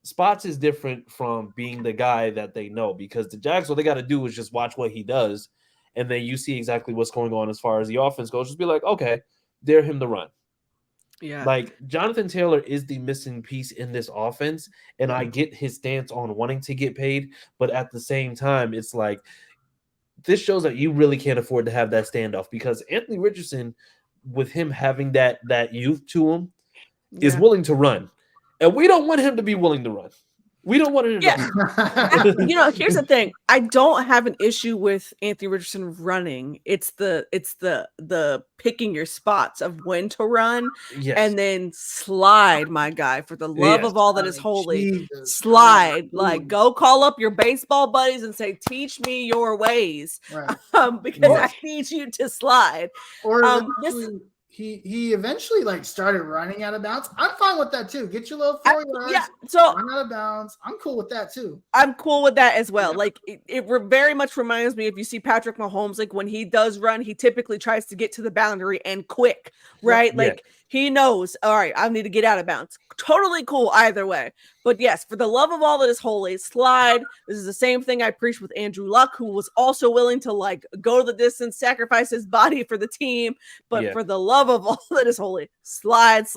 [SPEAKER 3] spots is different from being the guy that they know, because the Jags, all they got to do is just watch what he does, and then you see exactly what's going on as far as the offense goes. Just be like, okay, dare him to run.
[SPEAKER 5] Yeah.
[SPEAKER 3] Like, Jonathan Taylor is the missing piece in this offense, and I get his stance on wanting to get paid, but at the same time, it's like, this shows that you really can't afford to have that standoff, because Anthony Richardson, with him having that youth to him, is willing to run. And we don't want him to be willing to run. We don't want him to run.
[SPEAKER 5] Here's the thing. I don't have an issue with Anthony Richardson running. It's the picking your spots of when to run and then slide, my guy, for the love of all that is holy. Slide. Like, go call up your baseball buddies and say, teach me your ways. Right. Because I need you to slide.
[SPEAKER 6] Or he eventually started running out of bounds. I'm fine with that too. Get your little 4 yards.
[SPEAKER 5] Yeah, so
[SPEAKER 6] run out of bounds. I'm cool with that too.
[SPEAKER 5] I'm cool with that as well. Like, it very much reminds me, if you see Patrick Mahomes, like when he does run, he typically tries to get to the boundary and quick, right? Like he knows, all right, I need to get out of bounds. Totally cool either way. But yes, for the love of all that is holy, slide. This is the same thing I preached with Andrew Luck, who was also willing to go the distance, sacrifice his body for the team. But for the love of all that is holy, slide.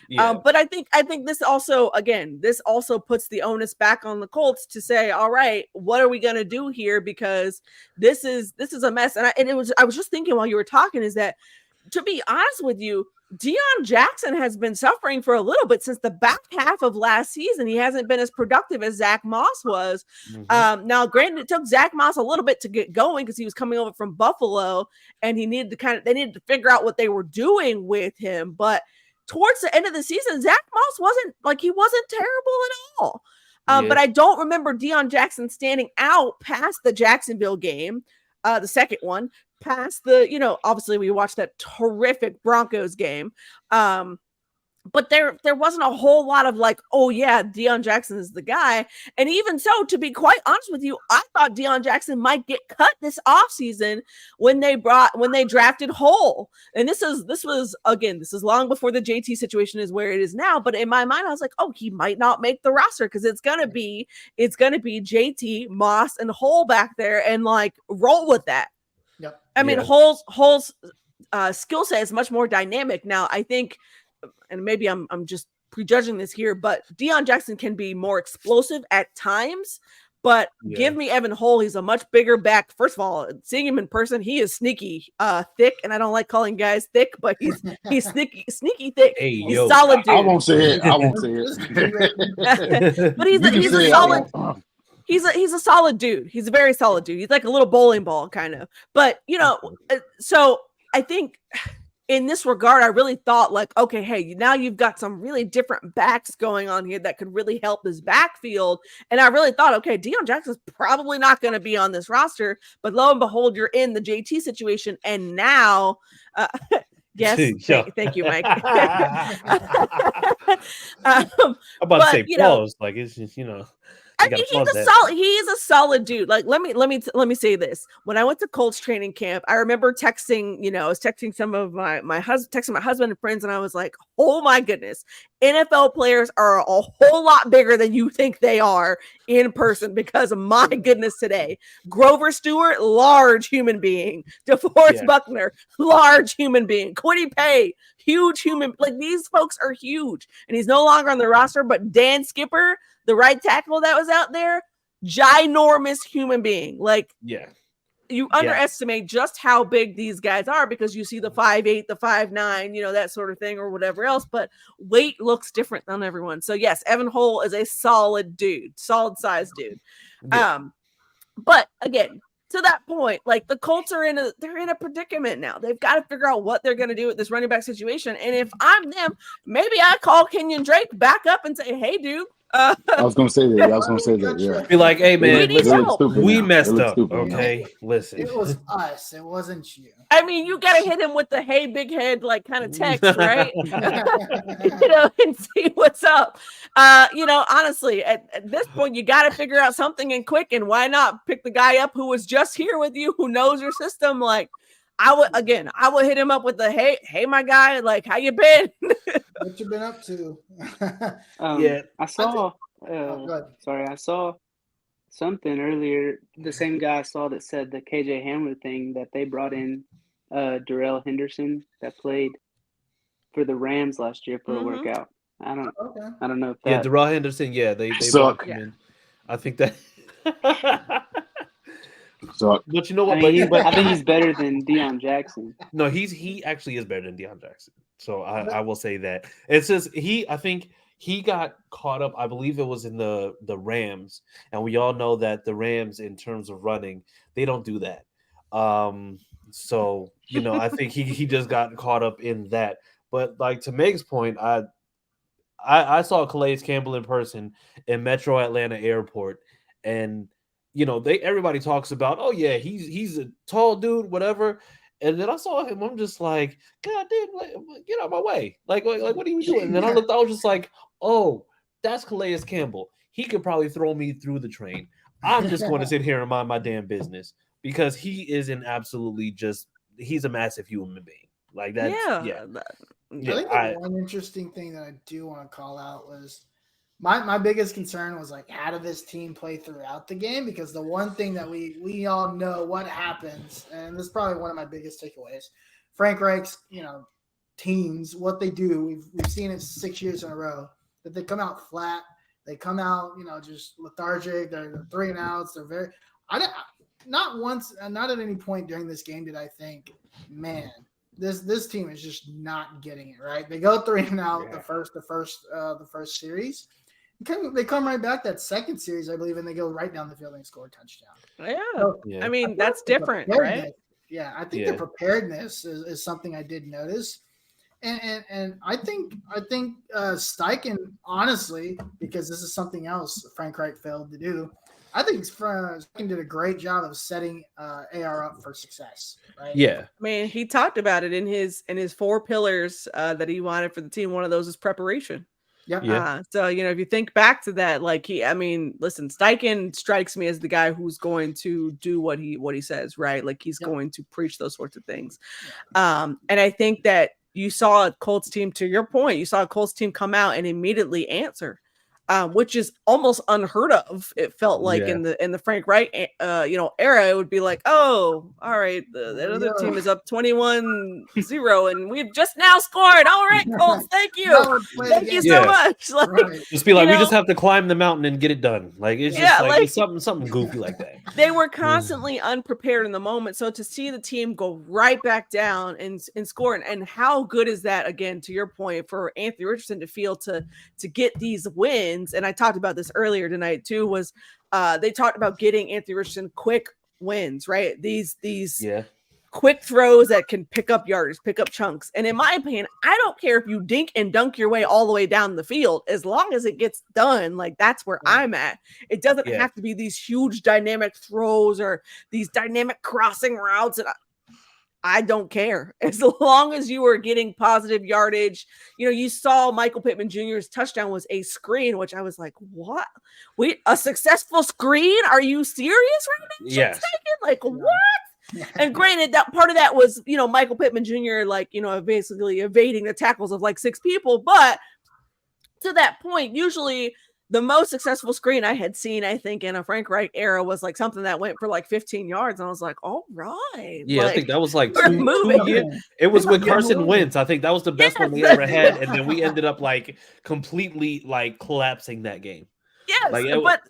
[SPEAKER 3] Yeah.
[SPEAKER 5] But I think this also puts the onus back on the Colts to say, all right, what are we gonna do here? Because this is a mess. And I was just thinking while you were talking, is that, to be honest with you, Deion Jackson has been suffering for a little bit since the back half of last season. He hasn't been as productive as Zach Moss was. Now, granted, it took Zach Moss a little bit to get going because he was coming over from Buffalo, and they needed to figure out what they were doing with him. But towards the end of the season, Zach Moss wasn't terrible at all. But I don't remember Deion Jackson standing out past the Jacksonville game, the second one. Past obviously we watched that terrific Broncos game. But there wasn't a whole lot of Deion Jackson is the guy. And even so, to be quite honest with you, I thought Deion Jackson might get cut this offseason when they drafted Hall. And this was long before the JT situation is where it is now. But in my mind, I was like, oh, he might not make the roster because it's gonna be JT, Moss, and Hall back there, and roll with that.
[SPEAKER 6] Yep.
[SPEAKER 5] I mean, Hall's skill set is much more dynamic now. I think, and maybe I'm just prejudging this here, but Deion Jackson can be more explosive at times. But give me Evan Hall. He's a much bigger back. First of all, seeing him in person, he is sneaky thick, and I don't like calling guys thick, but he's sneaky thick.
[SPEAKER 3] Hey,
[SPEAKER 5] he's solid dude.
[SPEAKER 4] I won't say it. I won't say it.
[SPEAKER 5] But he's a solid. He's a solid dude. He's a very solid dude. He's like a little bowling ball kind of. But so I think in this regard, I really thought like, okay, hey, now you've got some really different backs going on here that could really help this backfield. And I really thought, okay, Deion Jackson's probably not going to be on this roster, but lo and behold, you're in the JT situation. And now, yes, thank you, Mike.
[SPEAKER 3] I'm about to say pause. Like it's just,
[SPEAKER 5] I mean, he's a solid dude. Like, let me say this. When I went to Colts training camp, I remember texting, I was texting some of my husband and friends, and I was like, oh my goodness, NFL players are a whole lot bigger than you think they are in person, because my goodness, today, Grover Stewart, large human being, DeForest Buckner, large human being, Quiddy Pay, huge human, like these folks are huge, and he's no longer on the roster, but Dan Skipper, the right tackle that was out there, ginormous human being. Like, you underestimate just how big these guys are because you see the 5'8", the 5'9", that sort of thing or whatever else, but weight looks different on everyone. So yes, Evan Hall is a solid dude, solid sized dude. But again, to that point, like the Colts are in a predicament now. They've got to figure out what they're going to do with this running back situation. And if I'm them, maybe I call Kenyon Drake back up and say, hey, dude.
[SPEAKER 4] I was going to say that. Yeah.
[SPEAKER 3] Be like, hey, man, we messed up.
[SPEAKER 4] Stupid,
[SPEAKER 3] okay, listen.
[SPEAKER 6] It was us. It wasn't you.
[SPEAKER 5] I mean, you got to hit him with the hey, big head, like kind of text, right? And see what's up. Honestly, at this point, you got to figure out something and quick. And why not pick the guy up who was just here with you, who knows your system? Like, I would hit him up with the hey, my guy, like, how you been?
[SPEAKER 6] What you been up to?
[SPEAKER 7] I saw. I saw something earlier. The same guy I saw that said the KJ Hamler thing, that they brought in Darrell Henderson that played for the Rams last year for a workout. I don't know if that.
[SPEAKER 3] Yeah, Darrell Henderson. Yeah, they
[SPEAKER 4] suck.
[SPEAKER 3] Him in. I think that.
[SPEAKER 4] So,
[SPEAKER 3] but you know what?
[SPEAKER 7] I think he's better than Deion Jackson.
[SPEAKER 3] No, he actually is better than Deion Jackson. So I will say that. It's just I think he got caught up. I believe it was in the Rams, and we all know that the Rams, in terms of running, they don't do that. So I think he just got caught up in that. But like to Meg's point, I saw Calais Campbell in person in Metro Atlanta Airport, and everybody talks about, oh yeah, he's a tall dude, whatever. And then I saw him, I'm just like, God damn, get out of my way. Like what are you doing? And then I looked, I was just like, oh, that's Calais Campbell. He could probably throw me through the train. I'm just going to sit here and mind my damn business, because he is he's a massive human being. Like that.
[SPEAKER 6] I think one interesting thing that I do want to call out was my biggest concern was like, how did this team play throughout the game? Because the one thing that we all know what happens, and this is probably one of my biggest takeaways, Frank Reich's teams, what they do, we've seen it 6 years in a row, that they come out flat, they come out just lethargic, they're 3 and outs, they're very not at any point during this game did I think, man, this team is just not getting it right. They go 3 and out the first series. They come right back that second series, I believe, and they go right down the field and score a touchdown.
[SPEAKER 5] I mean, that's different, right?
[SPEAKER 6] Yeah, I think the preparedness is something I did notice. And I think Steichen, honestly, because this is something else Frank Reich failed to do, I think Steichen did a great job of setting AR up for success. Right?
[SPEAKER 3] Yeah,
[SPEAKER 5] I mean, he talked about it in his 4 pillars that he wanted for the team. One of those is preparation.
[SPEAKER 6] Yeah.
[SPEAKER 5] So if you think back to that, like listen, Steichen strikes me as the guy who's going to do what he says, right? Like he's going to preach those sorts of things. And I think that you saw a Colts team, to your point, you saw a Colts team come out and immediately answer. which is almost unheard of. It felt like in the Frank Reich era, it would be like, oh, all right, the other team is up 21-0 and we've just now scored. All right, Colts, thank you. Thank you so much. Like,
[SPEAKER 3] just be like, we just have to climb the mountain and get it done. Like, it's just like it's something goofy like that.
[SPEAKER 5] They were constantly unprepared in the moment. So to see the team go right back down and score, and how good is that, again, to your point, for Anthony Richardson to feel to get these wins. And I talked about this earlier tonight too, was they talked about getting Anthony Richardson quick wins, right? These quick throws that can pick up yardage, pick up chunks. And in my opinion, I don't care if you dink and dunk your way all the way down the field, as long as it gets done. Like, that's where I'm at. It doesn't have to be these huge dynamic throws or these dynamic crossing routes. And I don't care, as long as you are getting positive yardage. You saw Michael Pittman Jr.'s touchdown was a screen, which I was like, what? Wait, a successful screen? Are you serious right now?
[SPEAKER 3] Yes.
[SPEAKER 5] Like, what? And granted, that part of that was, Michael Pittman Jr., like, basically evading the tackles of like 6 people. But to that point, usually the most successful screen I had seen, I think, in a Frank Reich era was like something that went for like 15 yards. And I was like, all right.
[SPEAKER 3] Yeah,
[SPEAKER 5] like,
[SPEAKER 3] I think that was like 2 years. It was with Carson Wentz. I think that was the best one we ever had. And then we ended up like completely like collapsing that game.
[SPEAKER 5] Yes, but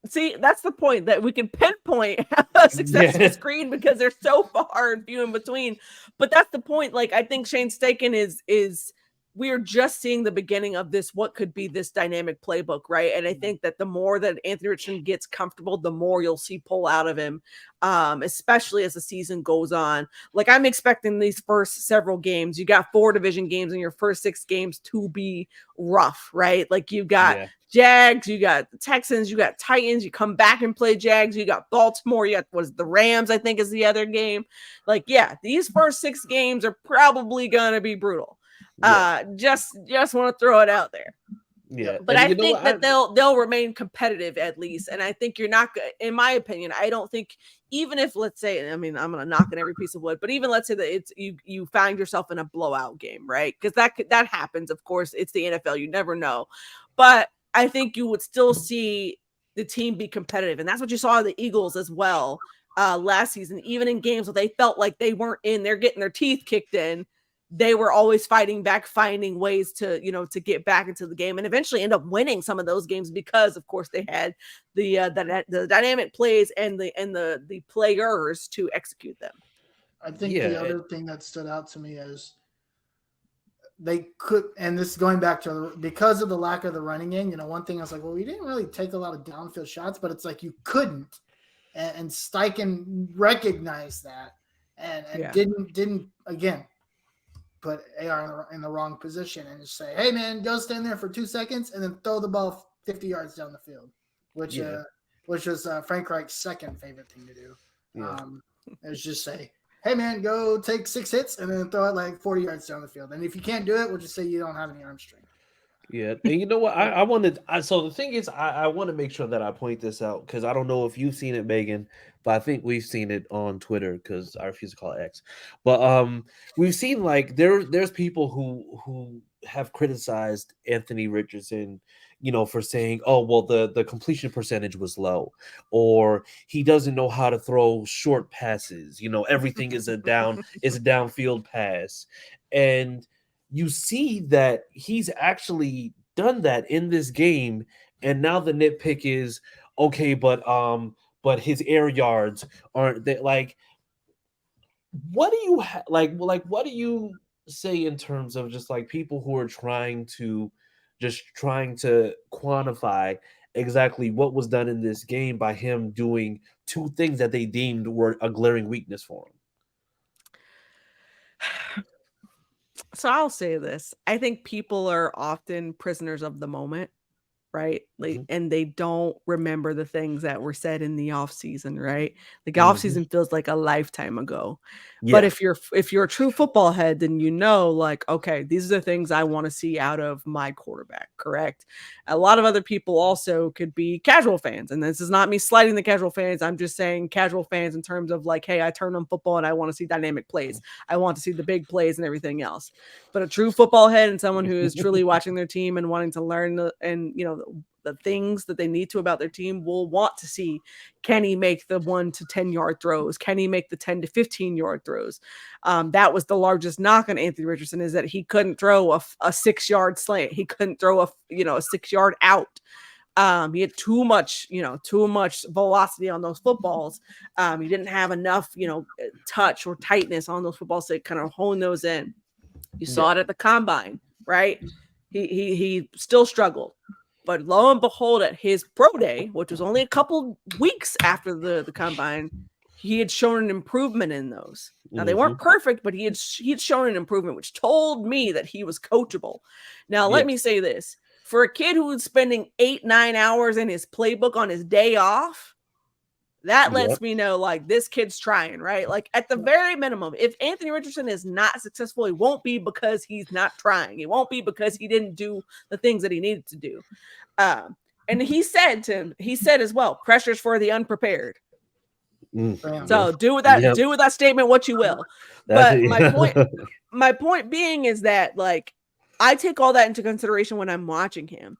[SPEAKER 5] see, that's the point, that we can pinpoint a successful screen because they're so far and few in between. But that's the point. Like, I think Shane Steichen is we're just seeing the beginning of this, what could be this dynamic playbook, right? And I think that the more that Anthony Richardson gets comfortable, the more you'll see pull out of him, especially as the season goes on. Like, I'm expecting these first several games, you got 4 division games in your first 6 games to be rough, right? Like, you got Jags, you got the Texans, you got Titans, you come back and play Jags, you got Baltimore, you got the Rams, I think is the other game. Like, these first 6 games are probably gonna be brutal. Just want to throw it out there. But I think that they'll remain competitive at least. And I think you're not, in my opinion, I don't think, even if, let's say, I mean, I'm gonna knock on every piece of wood, but even let's say that it's you find yourself in a blowout game, right? Because that happens, of course. It's the NFL, you never know. But I think you would still see the team be competitive, and that's what you saw the Eagles as well last season. Even in games where they felt like they weren't in, they're getting their teeth kicked in, they were always fighting back, finding ways to get back into the game, and eventually end up winning some of those games because, of course, they had the dynamic plays and the players to execute them.
[SPEAKER 6] I think the other thing that stood out to me is they could, and this is going back to, because of the lack of the running game, one thing I was like, well, we didn't really take a lot of downfield shots, but it's like you couldn't, and Steichen recognized that and didn't again put AR in the wrong position and just say, hey man, go stand there for 2 seconds and then throw the ball 50 yards down the field, which was Frank Reich's second favorite thing to do. Is just say, hey man, go take 6 hits and then throw it like 40 yards down the field. And if you can't do it, we'll just say you don't have any arm strength.
[SPEAKER 3] Yeah, and you know what? So the thing is, I want to make sure that I point this out, because I don't know if you've seen it, Megan, but I think we've seen it on Twitter, because I refuse to call it X. But we've seen, like, there's people who have criticized Anthony Richardson, for saying, oh, well, the completion percentage was low, or he doesn't know how to throw short passes. Everything is a downfield pass, and you see that he's actually done that in this game, and now the nitpick is, okay, but his air yards aren't that, like, what do you what do you say in terms of just like people who are trying to quantify exactly what was done in this game by him doing 2 things that they deemed were a glaring weakness for him?
[SPEAKER 5] So I'll say this. I think people are often prisoners of the moment, right? and they don't remember the things that were said in the off season, right? The off season feels like a lifetime ago. But if you're a true football head, then you know, like, okay, these are the things I want to see out of my quarterback, correct? A lot of other people also could be casual fans, and this is not me slighting the casual fans. I'm just saying casual fans in terms of like, hey, I turn on football and I want to see dynamic plays. I want to see the big plays and everything else. But a true football head and someone who is truly watching their team and wanting to learn the things that they need to about their team will want to see, can he make the 1 to 10 yard throws? Can he make the 10 to 15 yard throws? That was the largest knock on Anthony Richardson, is that he couldn't throw a 6-yard slant. He couldn't throw a 6-yard out. He had too much velocity on those footballs. He didn't have enough, touch or tightness on those footballs to kind of hone those in. You saw it at the combine, right? He still struggled. But lo and behold, at his pro day, which was only a couple weeks after the combine, he had shown an improvement in those. Now, they weren't perfect, but he had shown an improvement, which told me that he was coachable. Now, let me say this. For a kid who was spending 8-9 hours in his playbook on his day off, that lets me know, like, this kid's trying, right? Like, at the very minimum, if Anthony Richardson is not successful, it won't be because he's not trying. It won't be because he didn't do the things that he needed to do. And he said as well, pressure's for the unprepared. So do with that statement what you will. But my point being is that, like, I take all that into consideration when I'm watching him.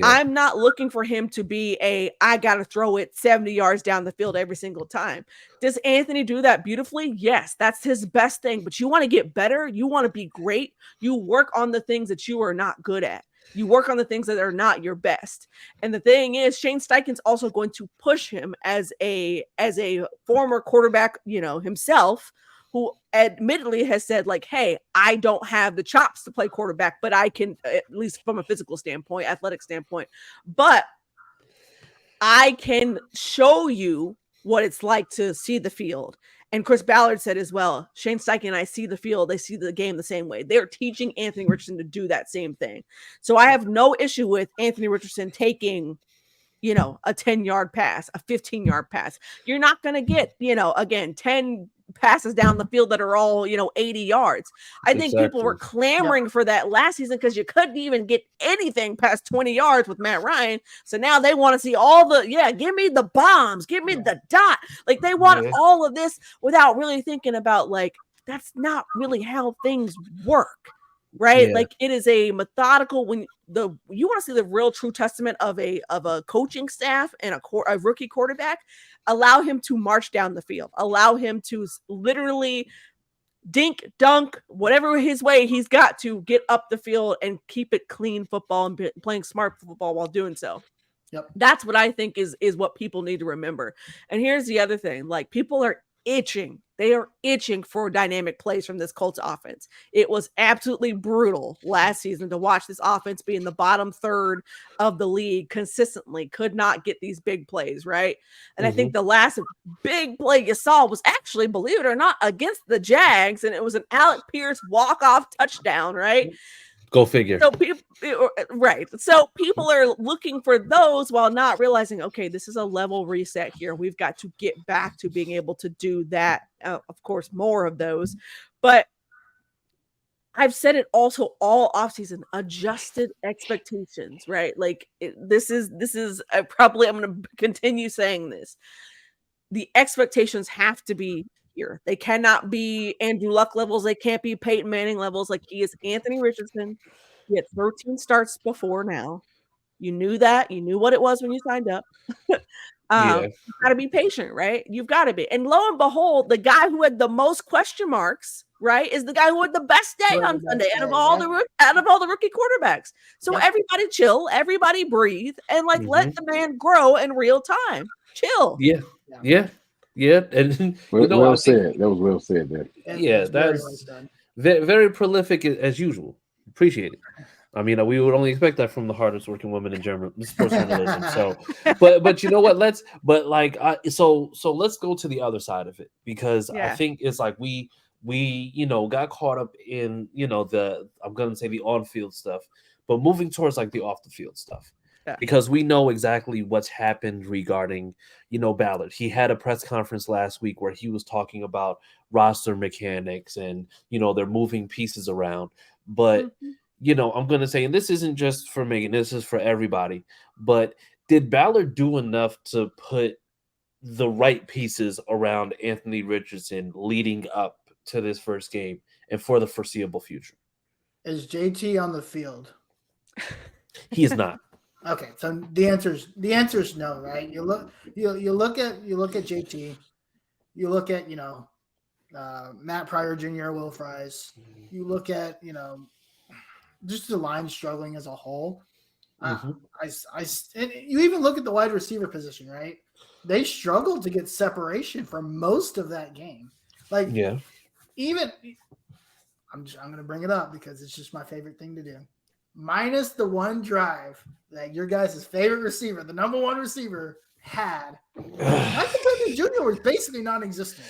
[SPEAKER 5] I'm not looking for him to be I got to throw it 70 yards down the field every single time. Does Anthony do that beautifully? Yes, that's his best thing. But you want to get better. You want to be great. You work on the things that you are not good at. You work on the things that are not your best. And the thing is, Shane Steichen's also going to push him as a former quarterback, himself, who admittedly has said, like, hey, I don't have the chops to play quarterback, but I can, at least from a physical standpoint, athletic standpoint, but I can show you what it's like to see the field. And Chris Ballard said as well, Shane Steichen and I see the field, they see the game the same way. They're teaching Anthony Richardson to do that same thing. So I have no issue with Anthony Richardson taking, a 10-yard pass, a 15-yard pass. You're not going to get, again, 10 passes down the field that are all 80 yards. I think people were clamoring for that last season because you couldn't even get anything past 20 yards with Matt Ryan. So now they want to see all the give me the bombs, give me the dot. Like, they want all of this without really thinking about, like, that's not really how things work, right? Like, it is a methodical, when you want to see the real true testament of a coaching staff and a rookie quarterback. Allow him to march down the field. Allow him to literally dink, dunk, whatever his way he's got to get up the field and keep it clean football and playing smart football while doing so.
[SPEAKER 6] Yep.
[SPEAKER 5] That's what I think is what people need to remember. And here's the other thing. Like, people are itching. They are itching for dynamic plays from this Colts offense. It was absolutely brutal last season to watch this offense be in the bottom third of the league consistently, could not get these big plays, right? And I think the last big play you saw was actually, believe it or not, against the Jags, and it was an Alec Pierce walk-off touchdown, right?
[SPEAKER 3] Go figure.
[SPEAKER 5] So people are looking for those while not realizing, okay, this is a level reset here. We've got to get back to being able to do that. Of course, more of those. But I've said it also all offseason, adjusted expectations, right? Like, this is probably, I'm going to continue saying this. The expectations have to be here. They cannot be Andrew Luck levels. They can't be Peyton Manning levels. Like, he is Anthony Richardson. He had 13 starts before now. You knew that. You knew what it was when you signed up. You've got to be patient, right? You've got to be. And lo and behold, the guy who had the most question marks, right, is the guy who had the best day on Sunday out of all the rookie quarterbacks. So everybody chill, everybody breathe, and let the man grow in real time. Chill.
[SPEAKER 3] Yeah, and
[SPEAKER 4] well said. That was well said.
[SPEAKER 3] That's very, very prolific as usual. Appreciate it. I mean, we would only expect that from the hardest working woman in sports journalism. So, but you know what? Let's go to the other side of it, because I think it's like we got caught up in I'm gonna say the on field stuff, but moving towards like the off the field stuff. because we know exactly what's happened regarding, Ballard. He had a press conference last week where he was talking about roster mechanics and, they're moving pieces around. But, I'm going to say, and this isn't just for Meghan, this is for everybody, but did Ballard do enough to put the right pieces around Anthony Richardson leading up to this first game and for the foreseeable future?
[SPEAKER 6] Is JT on the field?
[SPEAKER 3] He is not.
[SPEAKER 6] Okay, so the answer is no, right? You look at JT, you look at Matt Pryor Jr., Will Fries, you look at just the line struggling as a whole. And you even look at the wide receiver position, right? They struggled to get separation for most of that game. Even I'm going to bring it up because it's just my favorite thing to do. Minus the one drive that your guys' favorite receiver, the number one receiver, had. Michael Pittman Jr. was basically non-existent.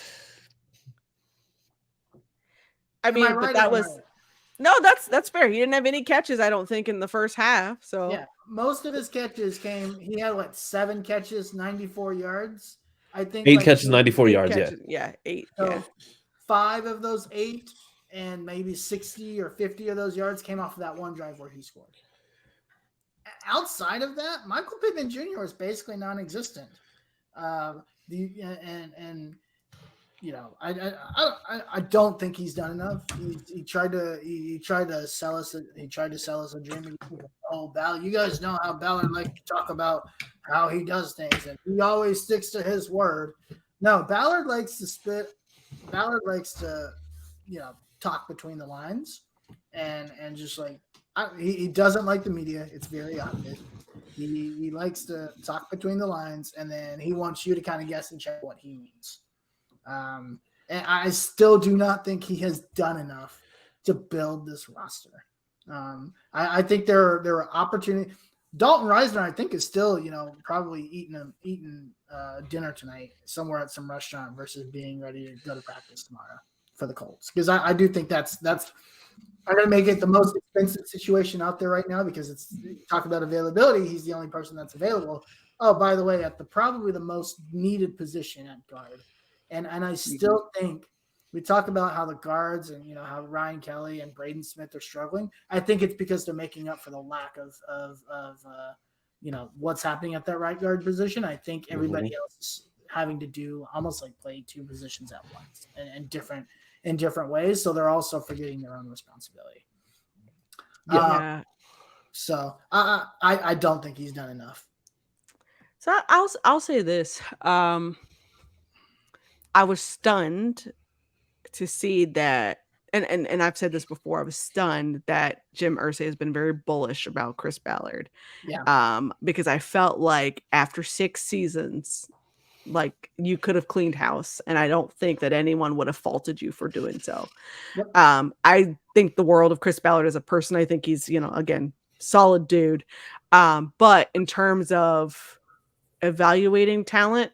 [SPEAKER 5] I mean, but that was that's fair. He didn't have any catches, I don't think, in the first half. So
[SPEAKER 6] yeah, most of his catches came. He had 7 catches, 94 yards. I think
[SPEAKER 3] 8 catches, 94 yards.
[SPEAKER 5] Catches, yeah, 8.
[SPEAKER 6] So 5 of those 8. And maybe 60 or 50 of those yards came off of that one drive where he scored. Outside of that, Michael Pittman Jr. is basically non-existent. I don't think he's done enough. He tried to sell us a dream. Oh, Ballard, you guys know how Ballard likes to talk about how he does things, and he always sticks to his word. No, Ballard likes to spit. Ballard likes to, talk between the lines and just he doesn't like the media. It's very obvious. He likes to talk between the lines, and then he wants you to kind of guess and check what he means. And I still do not think he has done enough to build this roster. I think there are opportunities. Dalton Reisner, I think, is still, probably eating dinner tonight somewhere at some restaurant versus being ready to go to practice tomorrow for the Colts, because I do think that's I'm going to make it the most expensive situation out there right now, because it's talk about availability. He's the only person that's available. Oh, by the way, at probably the most needed position at guard, and I still think we talk about how the guards and how Ryan Kelly and Braden Smith are struggling. I think it's because they're making up for the lack of what's happening at that right guard position. I think everybody else is having to do almost like play 2 positions at once and in different ways. So they're also forgetting their own responsibility.
[SPEAKER 5] Yeah.
[SPEAKER 6] So I don't think he's done enough.
[SPEAKER 5] So I'll say this. I was stunned to see that, and I've said this before, I was stunned that Jim Irsay has been very bullish about Chris Ballard.
[SPEAKER 6] Yeah.
[SPEAKER 5] Because I felt like after 6 seasons, you could have cleaned house, and I don't think that anyone would have faulted you for doing so.
[SPEAKER 6] Yep.
[SPEAKER 5] I think the world of Chris Ballard as a person. I think he's, again, solid dude. But in terms of evaluating talent,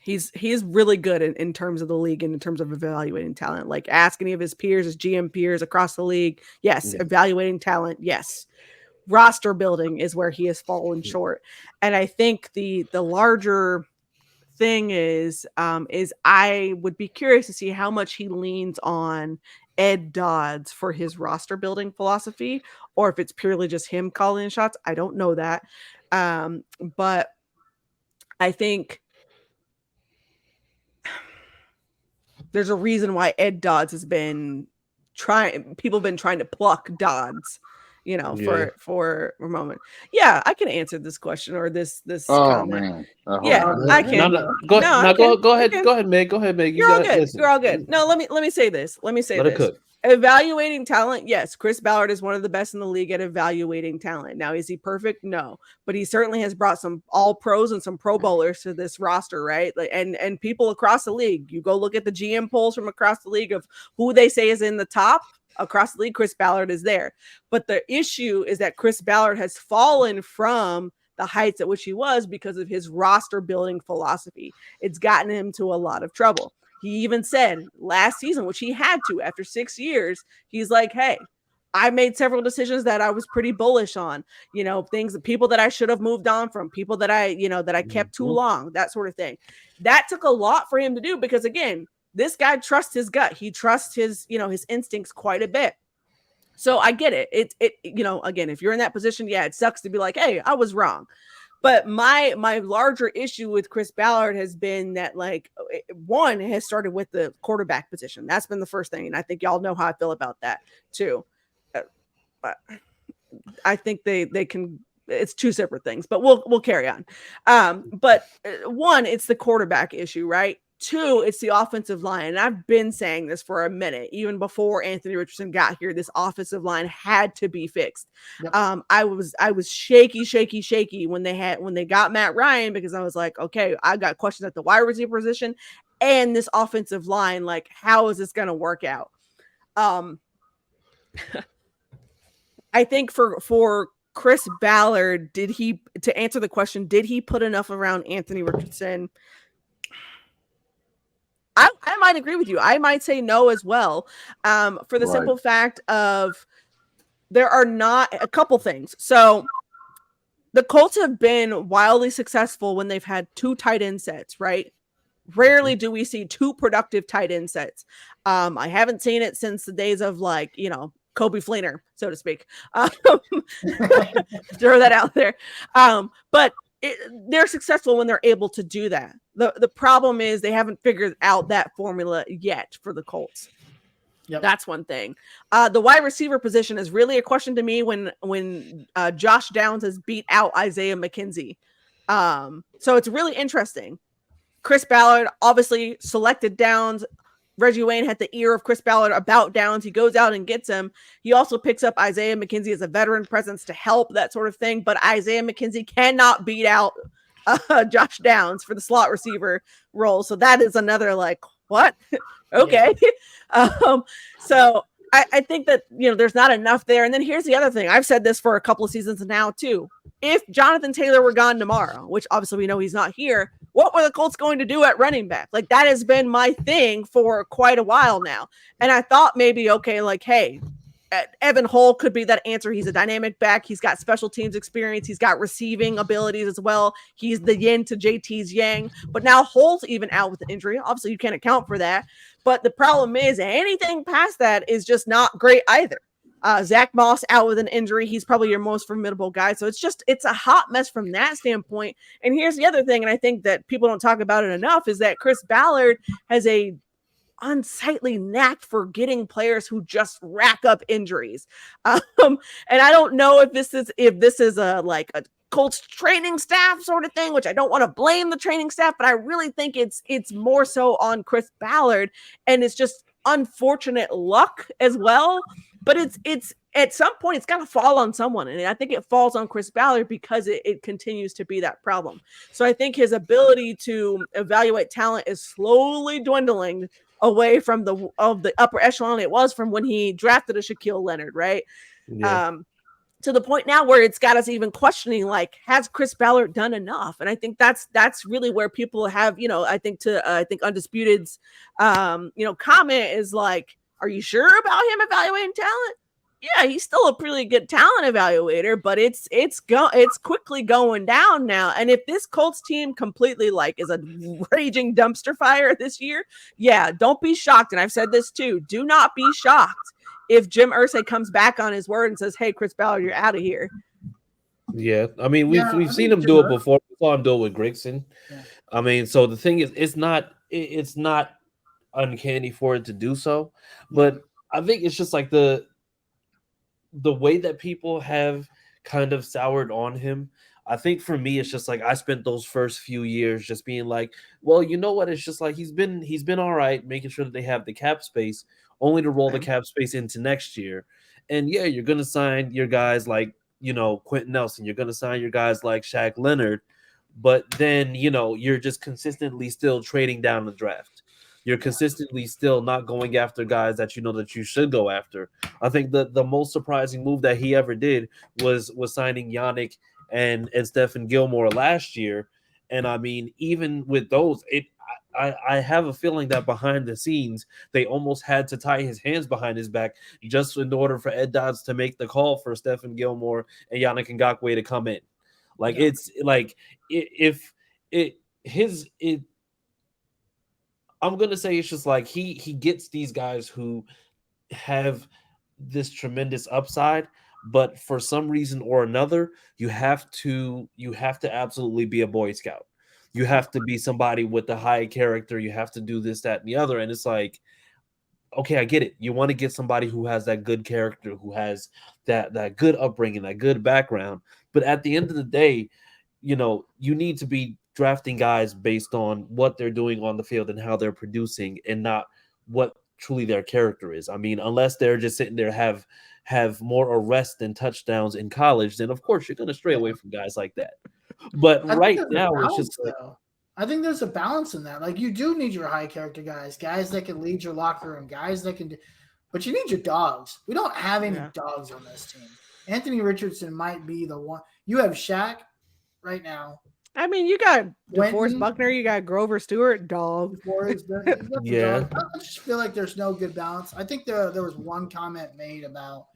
[SPEAKER 5] he's really good in terms of the league and in terms of evaluating talent. Like, ask any of his peers, his GM peers across the league. Yes. Evaluating talent. Yes. Roster building is where he has fallen short. And I think the larger thing is I would be curious to see how much he leans on Ed Dodds for his roster building philosophy, or if it's purely just him calling shots. I don't know that. But I think there's a reason why Ed Dodds has been trying to pluck Dodds, for a moment. Yeah, I can answer this question or this comment.
[SPEAKER 4] Man.
[SPEAKER 5] Yeah, I can.
[SPEAKER 3] Go ahead, Meg. Go ahead, Meg.
[SPEAKER 5] You're all good. You're all good. No, let me say this. Let it cook. Evaluating talent, yes. Chris Ballard is one of the best in the league at evaluating talent. Now, is he perfect? No, but he certainly has brought some all pros and some pro bowlers to this roster, right? And people across the league. You go look at the GM polls from across the league of who they say is in the top across the league. Chris Ballard is there, but the issue is that Chris Ballard has fallen from the heights at which he was because of his roster building philosophy. It's gotten him to a lot of trouble. He even said last season, which he had to after 6 years, he's like, hey, I made several decisions that I was pretty bullish on, people that I should have moved on from, people that I kept too long, that sort of thing. That took a lot for him to do because, again, this guy trusts his gut. He trusts his instincts quite a bit. So I get it. Again, if you're in that position, yeah, it sucks to be like, hey, I was wrong. But my larger issue with Chris Ballard has been that, like, one, it has started with the quarterback position. That's been the first thing. And I think y'all know how I feel about that too. I think they can, it's two separate things, but we'll carry on. But one, it's the quarterback issue, right? Two, it's the offensive line. And I've been saying this for a minute, even before Anthony Richardson got here. This offensive line had to be fixed. Yep. I was shaky when they got Matt Ryan, because I was like, okay, I got questions at the wide receiver position and this offensive line. Like, how is this going to work out? I think for Chris Ballard, to answer the question, did he put enough around Anthony Richardson? I might agree with you. I might say no as well, for the simple fact of there are not a couple things. So the Colts have been wildly successful when they've had two tight end sets, right? Rarely do we see two productive tight end sets. I haven't seen it since the days of, like, Kobe Fleener, so to speak. Throw that out there. But they're successful when they're able to do that. The problem is they haven't figured out that formula yet for the Colts. Yep. That's one thing. The wide receiver position is really a question to me when Josh Downs has beat out Isaiah McKenzie. So it's really interesting. Chris Ballard obviously selected Downs. Reggie Wayne had the ear of Chris Ballard about Downs. He goes out and gets him. He also picks up Isaiah McKenzie as a veteran presence to help, that sort of thing. But Isaiah McKenzie cannot beat out Josh Downs for the slot receiver role. So that is another, like, what? Okay. Yeah. So I think that, there's not enough there. And then here's the other thing. I've said this for a couple of seasons now too. If Jonathan Taylor were gone tomorrow, which obviously we know he's not here, what were the Colts going to do at running back? Like, that has been my thing for quite a while now. And I thought maybe, okay, like, hey, Evan Hull could be that answer. He's a dynamic back. He's got special teams experience. He's got receiving abilities as well. He's the yin to JT's yang. But now Hull's even out with an injury. Obviously, you can't account for that. But the problem is anything past that is just not great either. Zach Moss out with an injury. He's probably your most formidable guy. So it's a hot mess from that standpoint. And here's the other thing, and I think that people don't talk about it enough, is that Chris Ballard has a unsightly knack for getting players who just rack up injuries. And I don't know if this is a Colts training staff sort of thing, which I don't want to blame the training staff, but I really think it's more so on Chris Ballard, and it's just unfortunate luck as well. But it's at some point it's got to fall on someone, and I think it falls on Chris Ballard because it continues to be that problem. So I think his ability to evaluate talent is slowly dwindling away from the upper echelon it was from when he drafted a Shaquille Leonard, right? Yeah. To the point now where it's got us even questioning, like, has Chris Ballard done enough? And I think that's really where people have, I think Undisputed's, comment is like, are you sure about him evaluating talent? Yeah, he's still a pretty good talent evaluator, but it's quickly going down now. And if this Colts team completely is a raging dumpster fire this year, yeah, don't be shocked. And I've said this too. Do not be shocked if Jim Irsay comes back on his word and says, "Hey, Chris Ballard, you're out of here."
[SPEAKER 3] Yeah, I mean, we've seen him do it before. We saw him do it with Grigson. Yeah. I mean, so the thing is, it's not uncanny for it to do so, but I think it's just like the way that people have kind of soured on him. I think for me, it's just like I spent those first few years just being like, well, you know what? It's just like he's been all right, making sure that they have the cap space, only to roll the cap space into next year. And yeah, you're gonna sign your guys like, Quentin Nelson. You're gonna sign your guys like Shaq Leonard, but then you're just consistently still trading down the draft. You're consistently still not going after guys that that you should go after. I think the most surprising move that he ever did was signing Yannick and Stephen Gilmore last year. And I mean, even with those, I have a feeling that behind the scenes they almost had to tie his hands behind his back just in order for Ed Dodds to make the call for Stephen Gilmore and Yannick Ngakoue to come in. Like it's like if it his it I'm gonna say it's just like he gets these guys who have this tremendous upside, but for some reason or another, you have to absolutely be a Boy Scout. You have to be somebody with the high character. You have to do this, that, and the other. And it's like, okay, I get it. You want to get somebody who has that good character, who has that good upbringing, that good background. But at the end of the day, you need to be drafting guys based on what they're doing on the field and how they're producing, and not what truly their character is. I mean, unless they're just sitting there have more arrests than touchdowns in college, then of course you're going to stray away from guys like that. But right now, it's just like,
[SPEAKER 6] I think there's a balance in that. Like, you do need your high character guys that can lead your locker room, guys that can but you need your dogs. We don't have any dogs on this team. Anthony Richardson might be the one. You have Shaq right now.
[SPEAKER 5] I mean, you got DeForest Buckner, you got Grover Stewart, dog.
[SPEAKER 3] Yeah.
[SPEAKER 6] I just feel like there's no good balance. I think there was one comment made about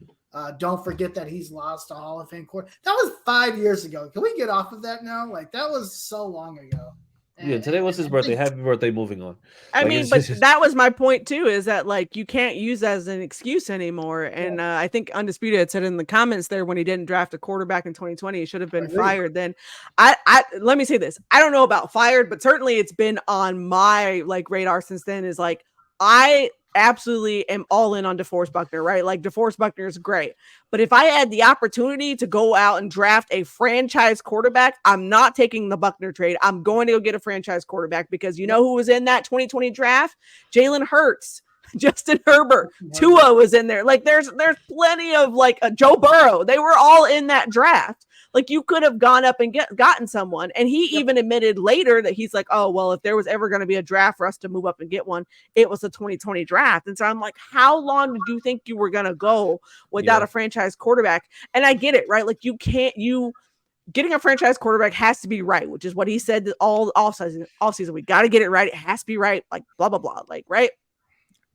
[SPEAKER 6] don't forget that he's lost a Hall of Fame court. That was 5 years ago. Can we get off of that now? Like, that was so long ago.
[SPEAKER 3] Today was his birthday. Happy birthday, moving on.
[SPEAKER 5] I mean, but that was my point too, is that like you can't use that as an excuse anymore. And I think Undisputed had said in the comments there, when he didn't draft a quarterback in 2020, he should have been fired. Then I let me say this. I don't know about fired, but certainly it's been on my like radar since then, is like, I absolutely am all in on DeForest Buckner, right? Like, DeForest Buckner is great. But if I had the opportunity to go out and draft a franchise quarterback, I'm not taking the Buckner trade. I'm going to go get a franchise quarterback, because you know who was in that 2020 draft? Jalen Hurts, Justin Herbert, Tua was in there. Like, there's plenty of like a Joe Burrow. They were all in that draft. Like, you could have gone up and gotten someone. And he even admitted later that he's like, oh, well, if there was ever going to be a draft for us to move up and get one, it was the 2020 draft. And so I'm like, how long did you think you were going to go without a franchise quarterback? And I get it, right? Like, getting a franchise quarterback has to be right, which is what he said all season. We got to get it right. It has to be right. Like, blah, blah, blah. Like, right.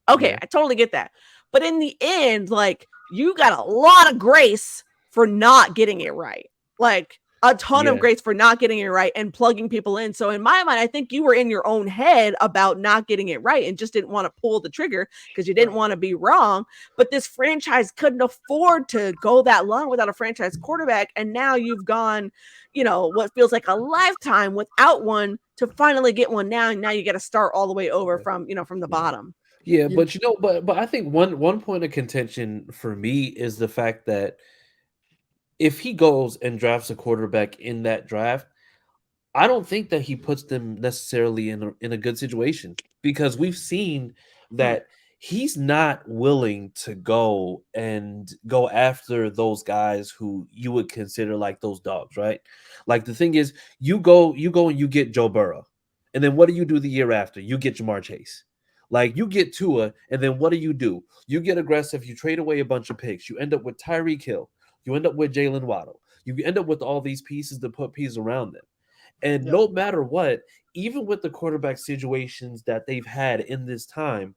[SPEAKER 5] Okay. I totally get that. But in the end, like, you got a lot of grace for not getting it right. Like, a ton of grace for not getting it right and plugging people in. So in my mind, I think you were in your own head about not getting it right and just didn't want to pull the trigger because you didn't want to be wrong. But this franchise couldn't afford to go that long without a franchise quarterback. And now you've gone, what feels like a lifetime without one to finally get one now. And now you got to start all the way over from the bottom.
[SPEAKER 3] Yeah, but but I think one point of contention for me is the fact that if he goes and drafts a quarterback in that draft, I don't think that he puts them necessarily in a good situation, because we've seen that he's not willing to go after those guys who you would consider like those dogs, right? Like, the thing is, you go and you get Joe Burrow, and then what do you do the year after? You get Jamar Chase. Like, you get Tua, and then what do? You get aggressive. You trade away a bunch of picks. You end up with Tyreek Hill. You end up with Jalen Waddle. You end up with all these pieces to put pieces around them. And no matter what, even with the quarterback situations that they've had in this time,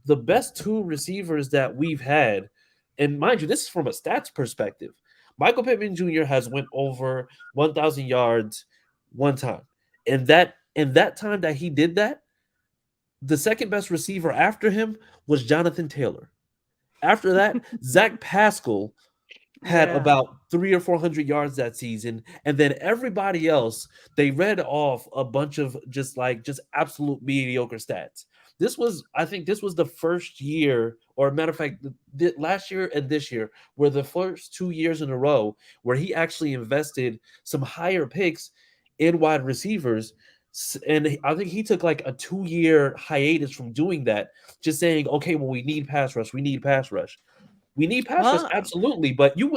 [SPEAKER 3] the best two receivers that we've had, and mind you, this is from a stats perspective, Michael Pittman Jr. has went over 1,000 yards one time. And that time that he did that, the second best receiver after him was Jonathan Taylor. After that, Zach Pascal had about 300 or 400 yards that season, and then everybody else, they read off a bunch of just absolute mediocre stats. I think this was the first year, or matter of fact, last year and this year were the first 2 years in a row where he actually invested some higher picks in wide receivers. And I think he took like a 2-year hiatus from doing that, just saying, okay, well, we need pass rush. We need pass rush, absolutely. But you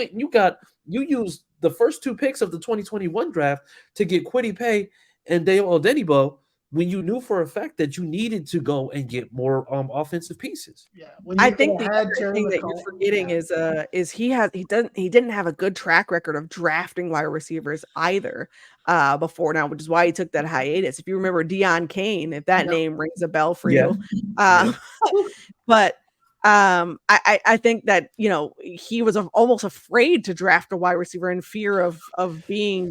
[SPEAKER 3] used the first 2 picks of the 2021 draft to get Kwity Paye and Dale Odenigbo when you knew for a fact that you needed to go and get more offensive pieces.
[SPEAKER 6] Yeah, when
[SPEAKER 5] I
[SPEAKER 6] you
[SPEAKER 5] think the
[SPEAKER 6] had
[SPEAKER 5] other
[SPEAKER 6] Terry
[SPEAKER 5] thing that you're
[SPEAKER 6] McCall,
[SPEAKER 5] forgetting is he didn't have a good track record of drafting wide receivers either before now, which is why he took that hiatus. If you remember Deion Kane, if that name rings a bell for you, but I think that he was almost afraid to draft a wide receiver in fear of being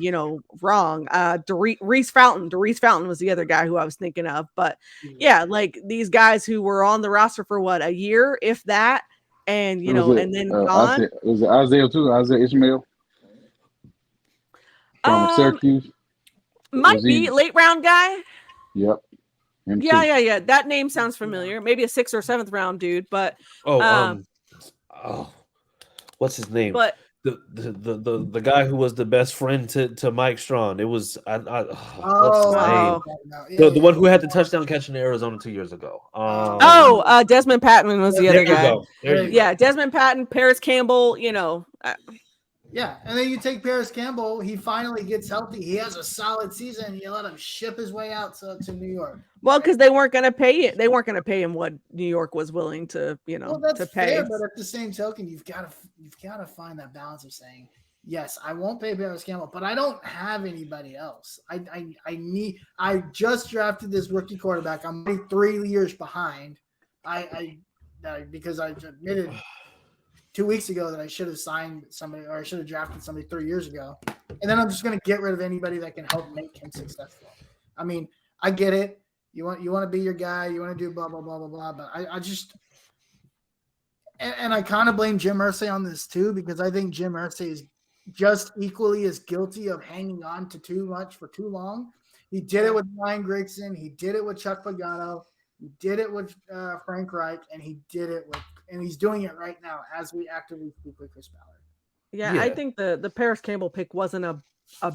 [SPEAKER 5] wrong. Darius Fountain was the other guy who I was thinking of, but yeah, like these guys who were on the roster for what, a year, if that, and and then gone.
[SPEAKER 4] Was it Isaiah too? Isaiah Ishmael from Syracuse.
[SPEAKER 5] Might be late round guy.
[SPEAKER 4] Yep.
[SPEAKER 5] Yeah. That name sounds familiar. Maybe a 6th or 7th round dude, but
[SPEAKER 3] what's his name?
[SPEAKER 5] But
[SPEAKER 3] the guy who was the best friend to Mike Strachan. It was what's his name? The one who had the touchdown catch in Arizona 2 years ago.
[SPEAKER 5] Desmond Patton was the other guy.
[SPEAKER 3] There you go.
[SPEAKER 5] Desmond Patton, Paris Campbell.
[SPEAKER 6] Yeah, and then you take Paris Campbell. He finally gets healthy. He has a solid season. You let him ship his way out to New York.
[SPEAKER 5] Well, because they weren't going to pay it. They weren't going to pay him what New York was willing to,
[SPEAKER 6] that's
[SPEAKER 5] to pay.
[SPEAKER 6] Fair, but at the same token, you've got to find that balance of saying, yes, I won't pay Paris Campbell, but I don't have anybody else. I just drafted this rookie quarterback. I'm 3 years behind. Because I admitted 2 weeks ago that I should have signed somebody, or I should have drafted somebody 3 years ago. And then I'm just going to get rid of anybody that can help make him successful. I mean, I get it. You want to be your guy. You want to do blah, blah, blah, blah, blah. But I just – and I kind of blame Jim Irsay on this too, because I think Jim Irsay is just equally as guilty of hanging on to too much for too long. He did it with Ryan Grigson. He did it with Chuck Pagano. He did it with Frank Reich, and he did it with – and he's doing it right now as we actively speak with Chris Ballard.
[SPEAKER 5] Yeah, I think the Paris Campbell pick wasn't a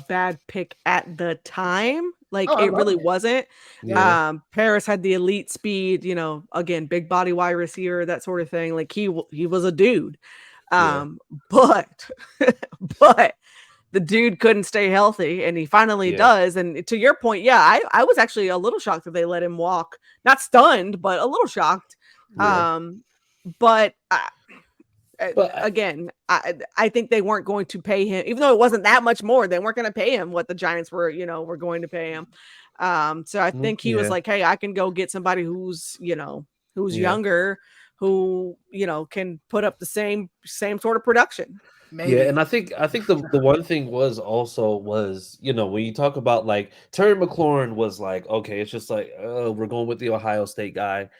[SPEAKER 5] bad pick at the time. Like it really wasn't. Yeah. Paris had the elite speed, again, big body wide receiver, that sort of thing. Like he was a dude. But the dude couldn't stay healthy, and he finally does. And to your point, I was actually a little shocked that they let him walk. Not stunned, but a little shocked. Yeah. But again, I think they weren't going to pay him, even though it wasn't that much more. They weren't going to pay him what the Giants were going to pay him. So I think he was like, hey, I can go get somebody who's younger, who can put up the same sort of production.
[SPEAKER 3] Maybe. Yeah, and I think the one thing was when you talk about like Terry McLaurin was like, okay, it's just like we're going with the Ohio State guy.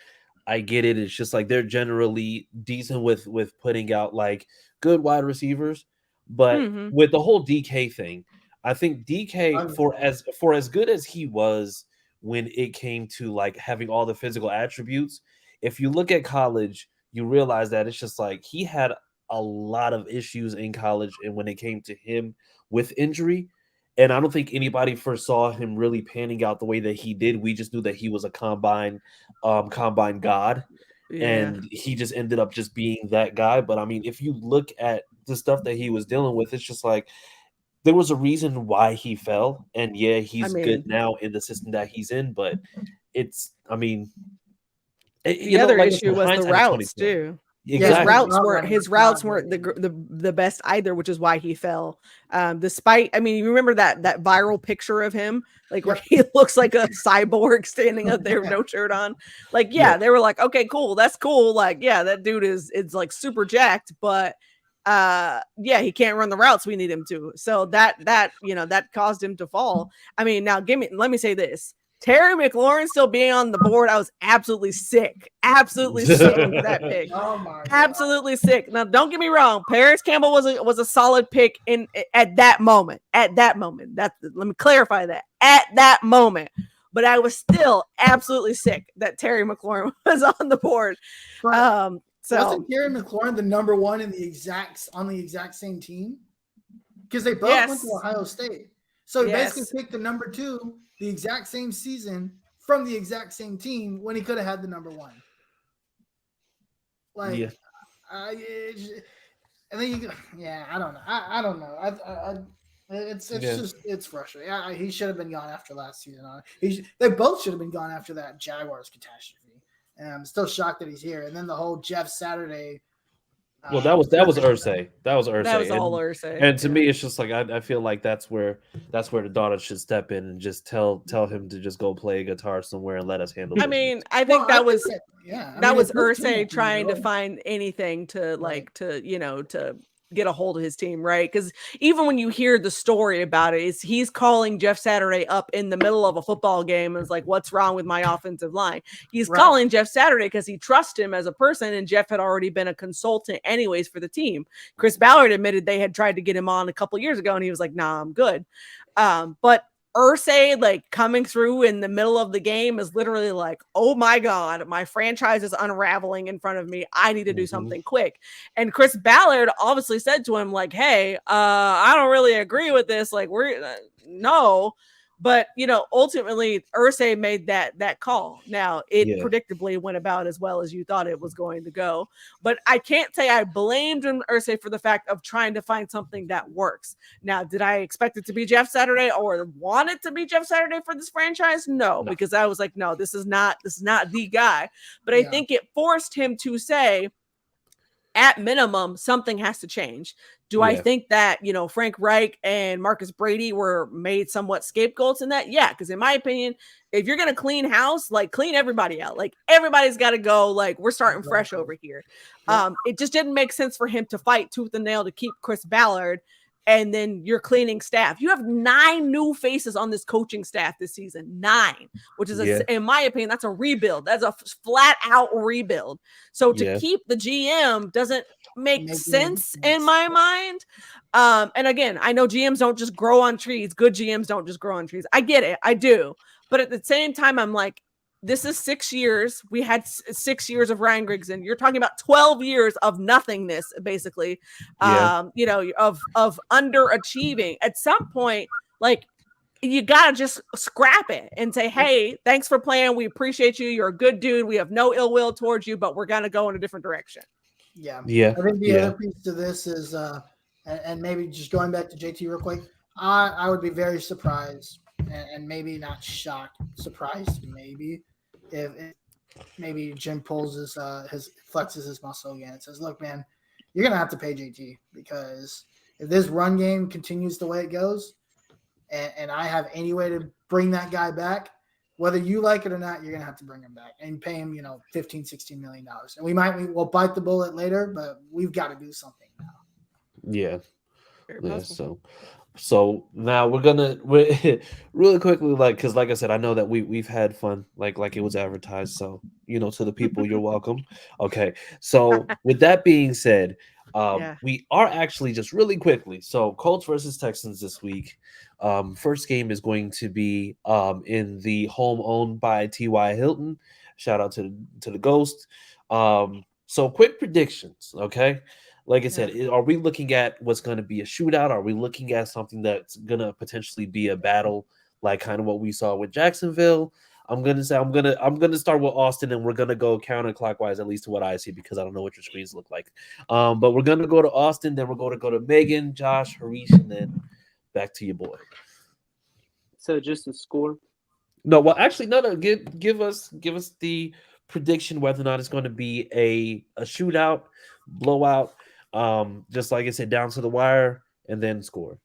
[SPEAKER 3] I get it. It's just like they're generally decent with putting out like good wide receivers, but with the whole DK thing, I think DK for as good as he was when it came to like having all the physical attributes, if you look at college, you realize that it's just like he had a lot of issues in college, and when it came to him with injury. And I don't think anybody foresaw him really panning out the way that he did. We just knew that he was a combine god, and he just ended up just being that guy. But I mean, if you look at the stuff that he was dealing with, it's just like there was a reason why he fell. And he's good now in the system that he's in. But the
[SPEAKER 5] other issue was the routes too. Exactly. His routes weren't the best either, which is why he fell. Despite, you remember that viral picture of him, like where he looks like a cyborg standing up there with no shirt on. Like, they were like, okay, cool, that's cool. Like, that dude is like super jacked, but he can't run the routes we need him to. So that caused him to fall. I mean, now let me say this. Terry McLaurin still being on the board, I was absolutely sick. Absolutely sick with that pick. Oh my God. Absolutely sick. Now, don't get me wrong. Paris Campbell was a solid pick at that moment. At that moment. Let me clarify that. At that moment. But I was still absolutely sick that Terry McLaurin was on the board.
[SPEAKER 6] So wasn't Terry McLaurin the number one on the exact same team? Because they both went to Ohio State. So he basically picked the number two the exact same season from the exact same team when he could have had the number one. Like, and then I don't know. I don't know. It's frustrating. Yeah, he should have been gone after last season. They both should have been gone after that Jaguars catastrophe. And I'm still shocked that he's here. And then the whole Jeff Saturday.
[SPEAKER 3] Well, that was Irsay. That was Irsay.
[SPEAKER 5] That was all Irsay.
[SPEAKER 3] And to me, it's just like I feel like that's where the daughter should step in and just tell him to just go play guitar somewhere and let us handle it.
[SPEAKER 5] I mean, I think that was Irsay trying to find anything to to get a hold of his team, right? Because even when you hear the story about it, he's calling Jeff Saturday up in the middle of a football game and is like, what's wrong with my offensive line? He's calling Jeff Saturday because he trusts him as a person, and Jeff had already been a consultant anyways for the team. Chris Ballard admitted they had tried to get him on a couple years ago, and he was like, nah, I'm good. But Irsay, like, coming through in the middle of the game is literally like, oh my God, my franchise is unraveling in front of me. I need to do something quick. And Chris Ballard obviously said to him, like, hey, I don't really agree with this. Like, no. But, ultimately, Irsay made that call. Now, it predictably went about as well as you thought it was going to go. But I can't say I blamed Irsay for the fact of trying to find something that works. Now, did I expect it to be Jeff Saturday or want it to be Jeff Saturday for this franchise? No, because I was like, no, this is not the guy. But I think it forced him to say, at minimum, something has to change. Do I think that, Frank Reich and Marcus Brady were made somewhat scapegoats in that? Yeah, because in my opinion, if you're going to clean house, like, clean everybody out. Like, everybody's got to go. Like, we're starting fresh over here. It just didn't make sense for him to fight tooth and nail to keep Chris Ballard. And then you're cleaning staff. You have 9 new faces on this coaching staff this season. 9, which is, in my opinion, that's a rebuild. That's a flat out rebuild. So to keep the GM doesn't make sense in my mind. And again, I know GMs don't just grow on trees. Good GMs don't just grow on trees. I get it. I do. But at the same time, I'm like, this is 6 years. We had 6 years of Ryan Griggs, and you're talking about 12 years of nothingness, basically, of underachieving. At some point, like, you got to just scrap it and say, hey, thanks for playing. We appreciate you. You're a good dude. We have no ill will towards you, but we're going to go in a different direction.
[SPEAKER 6] Yeah. I think the other piece to this is, and maybe just going back to JT real quick, I would be very surprised and maybe not shocked, surprised maybe, if maybe Jim pulls flexes his muscle again and says, look, man, you're going to have to pay JT, because if this run game continues the way it goes and I have any way to bring that guy back, whether you like it or not, you're going to have to bring him back and pay him, $15-16 million. And we'll bite the bullet later, but we've got to do something now.
[SPEAKER 3] Yeah. So now we're really quickly, like, because like I said, I know that we've had fun, like it was advertised. So, to the people, you're welcome. Okay. So with that being said, we are actually just really quickly. So Colts versus Texans this week. First game is going to be in the home owned by T.Y. Hilton. Shout out to the Ghost. So quick predictions. Okay. Like I said, are we looking at what's going to be a shootout? Are we looking at something that's going to potentially be a battle, like kind of what we saw with Jacksonville? I'm going to start with Austin, and we're going to go counterclockwise, at least to what I see, because I don't know what your screens look like. But we're going to go to Austin, then we're going to go to Megan, Josh, Harish, and then back to your boy.
[SPEAKER 7] So just the score?
[SPEAKER 3] No, well, actually, no. Give us the prediction whether or not it's going to be a shootout, blowout. Just like I said, down to the wire, and then score.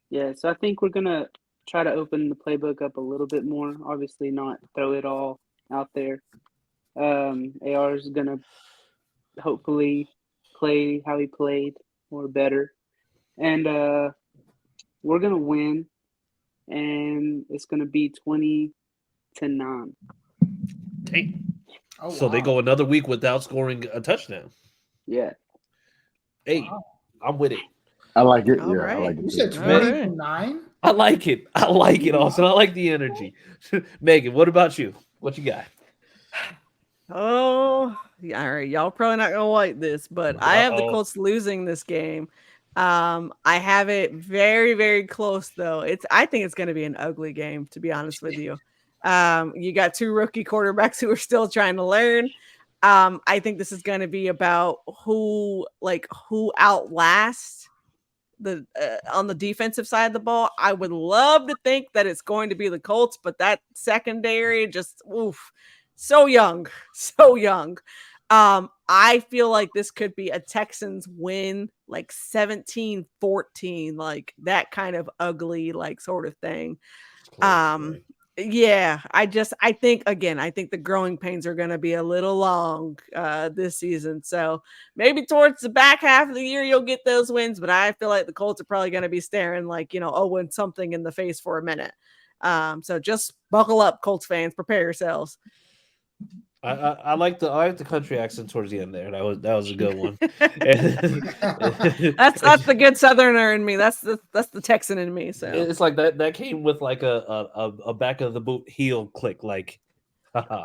[SPEAKER 7] Yeah, so I think we're gonna try to open the playbook up a little bit more. Obviously, not throw it all out there. AR is gonna hopefully play how he played or better, and we're gonna win, and it's gonna be 20-9.
[SPEAKER 3] Dang. Oh, so wow. They go another week without scoring a touchdown.
[SPEAKER 7] Yeah.
[SPEAKER 3] Hey, wow. I'm with it.
[SPEAKER 4] I like it.
[SPEAKER 6] All right. I like it. You said 20-9?
[SPEAKER 3] I like it. Austin. I like the energy. Megan, what about you? What you got?
[SPEAKER 5] Oh, yeah, all right. Y'all probably not gonna like this, but I have the Colts losing this game. I have it very, very close though. I think it's gonna be an ugly game, to be honest with you. You got 2 rookie quarterbacks who are still trying to learn. I think this is going to be about who outlasts on the defensive side of the ball. I would love to think that it's going to be the Colts, but that secondary just so young, so young. I feel like this could be a Texans win, like 17-14, like that kind of ugly, like sort of thing. Yeah, I think the growing pains are going to be a little long this season. So maybe towards the back half of the year, you'll get those wins. But I feel like the Colts are probably going to be staring like, and something in the face for a minute. So just buckle up, Colts fans, prepare yourselves.
[SPEAKER 3] I like the country accent towards the end there. That was a good one.
[SPEAKER 5] That's the good Southerner in me. That's the Texan in me. So
[SPEAKER 3] it's like that came with like a back of the boot heel click. Like,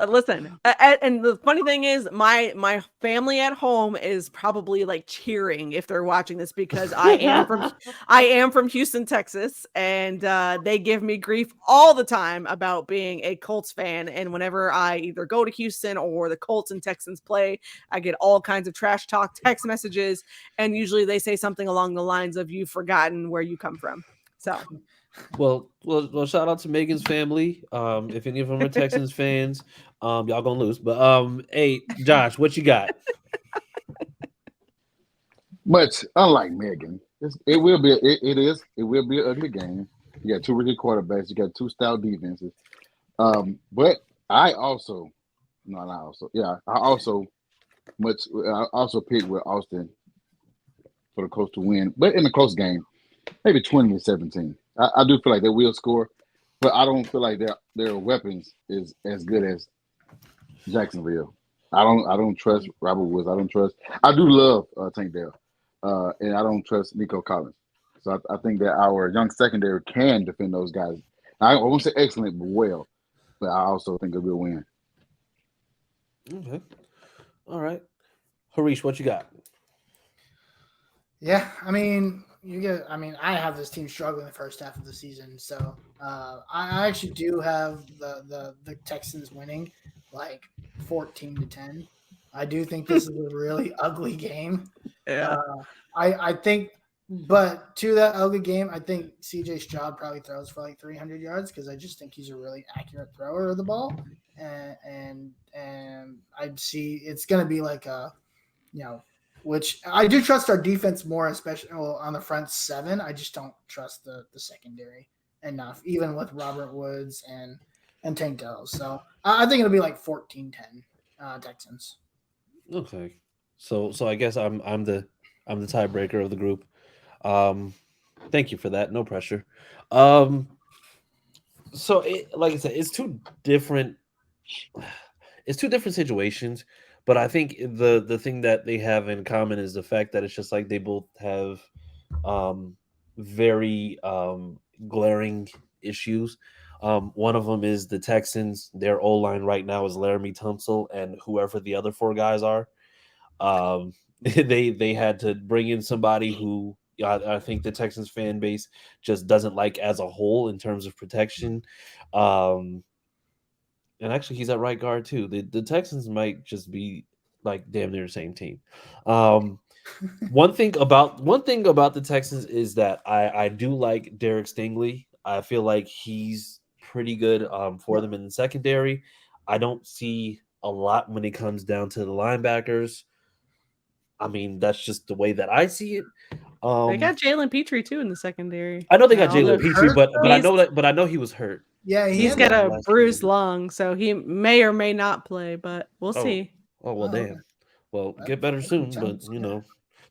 [SPEAKER 5] listen, and the funny thing is, my family at home is probably like cheering if they're watching this because I am from Houston, Texas, and they give me grief all the time about being a Colts fan. And whenever I either go to Houston or the Colts and Texans play, I get all kinds of trash talk text messages, and usually they say something along the lines of "You've forgotten where you come from." So.
[SPEAKER 3] Well, shout out to Megan's family. If any of them are Texans fans, y'all gonna lose. But hey, Josh, what you got?
[SPEAKER 4] But unlike Megan, it will be an ugly game. You got two rookie quarterbacks, you got two stout defenses. But I also picked with Austin for the Colts to win, but in a close game, maybe 20-17. I do feel like they will score, but I don't feel like their weapons is as good as Jacksonville. I don't trust Robert Woods. I do love Tank Dell, and I don't trust Nico Collins. So I think that our young secondary can defend those guys. I won't say excellent, but well. But I also think it will win.
[SPEAKER 3] Okay, all right, Harish, what you got?
[SPEAKER 6] Yeah, I mean, I have this team struggling the first half of the season, so I actually do have the Texans winning like 14-10. I do think this is a really ugly game.
[SPEAKER 5] Yeah.
[SPEAKER 6] I think, but to that ugly game, I think CJ Stroud probably throws for like 300 yards because I just think he's a really accurate thrower of the ball, and I'd see it's going to be like a, which I do trust our defense more, especially on the front seven. I just don't trust the secondary enough, even with Robert Woods and Tank Dell. So I think it'll be like 14-10 Texans.
[SPEAKER 3] Okay, so I guess I'm the tiebreaker of the group. Thank you for that. No pressure. So like I said, it's two different situations. But I think the thing that they have in common is the fact that it's just like they both have very glaring issues. One of them is the Texans. Their O-line right now is Laramie Tunsil and whoever the other four guys are. They had to bring in somebody who I think the Texans fan base just doesn't like as a whole in terms of protection. And actually, he's at right guard too. The Texans might just be like damn near the same team. One thing about the Texans is that I do like Derek Stingley. I feel like he's pretty good for them in the secondary. I don't see a lot when it comes down to the linebackers. I mean, that's just the way that I see it.
[SPEAKER 5] They got Jalen Petrie too in the secondary.
[SPEAKER 3] I know they got Jalen Petrie, but I know he was hurt.
[SPEAKER 6] Yeah,
[SPEAKER 5] he's got a bruised lung, so he may or may not play, but we'll see.
[SPEAKER 3] Oh well, damn. Well, get better soon, but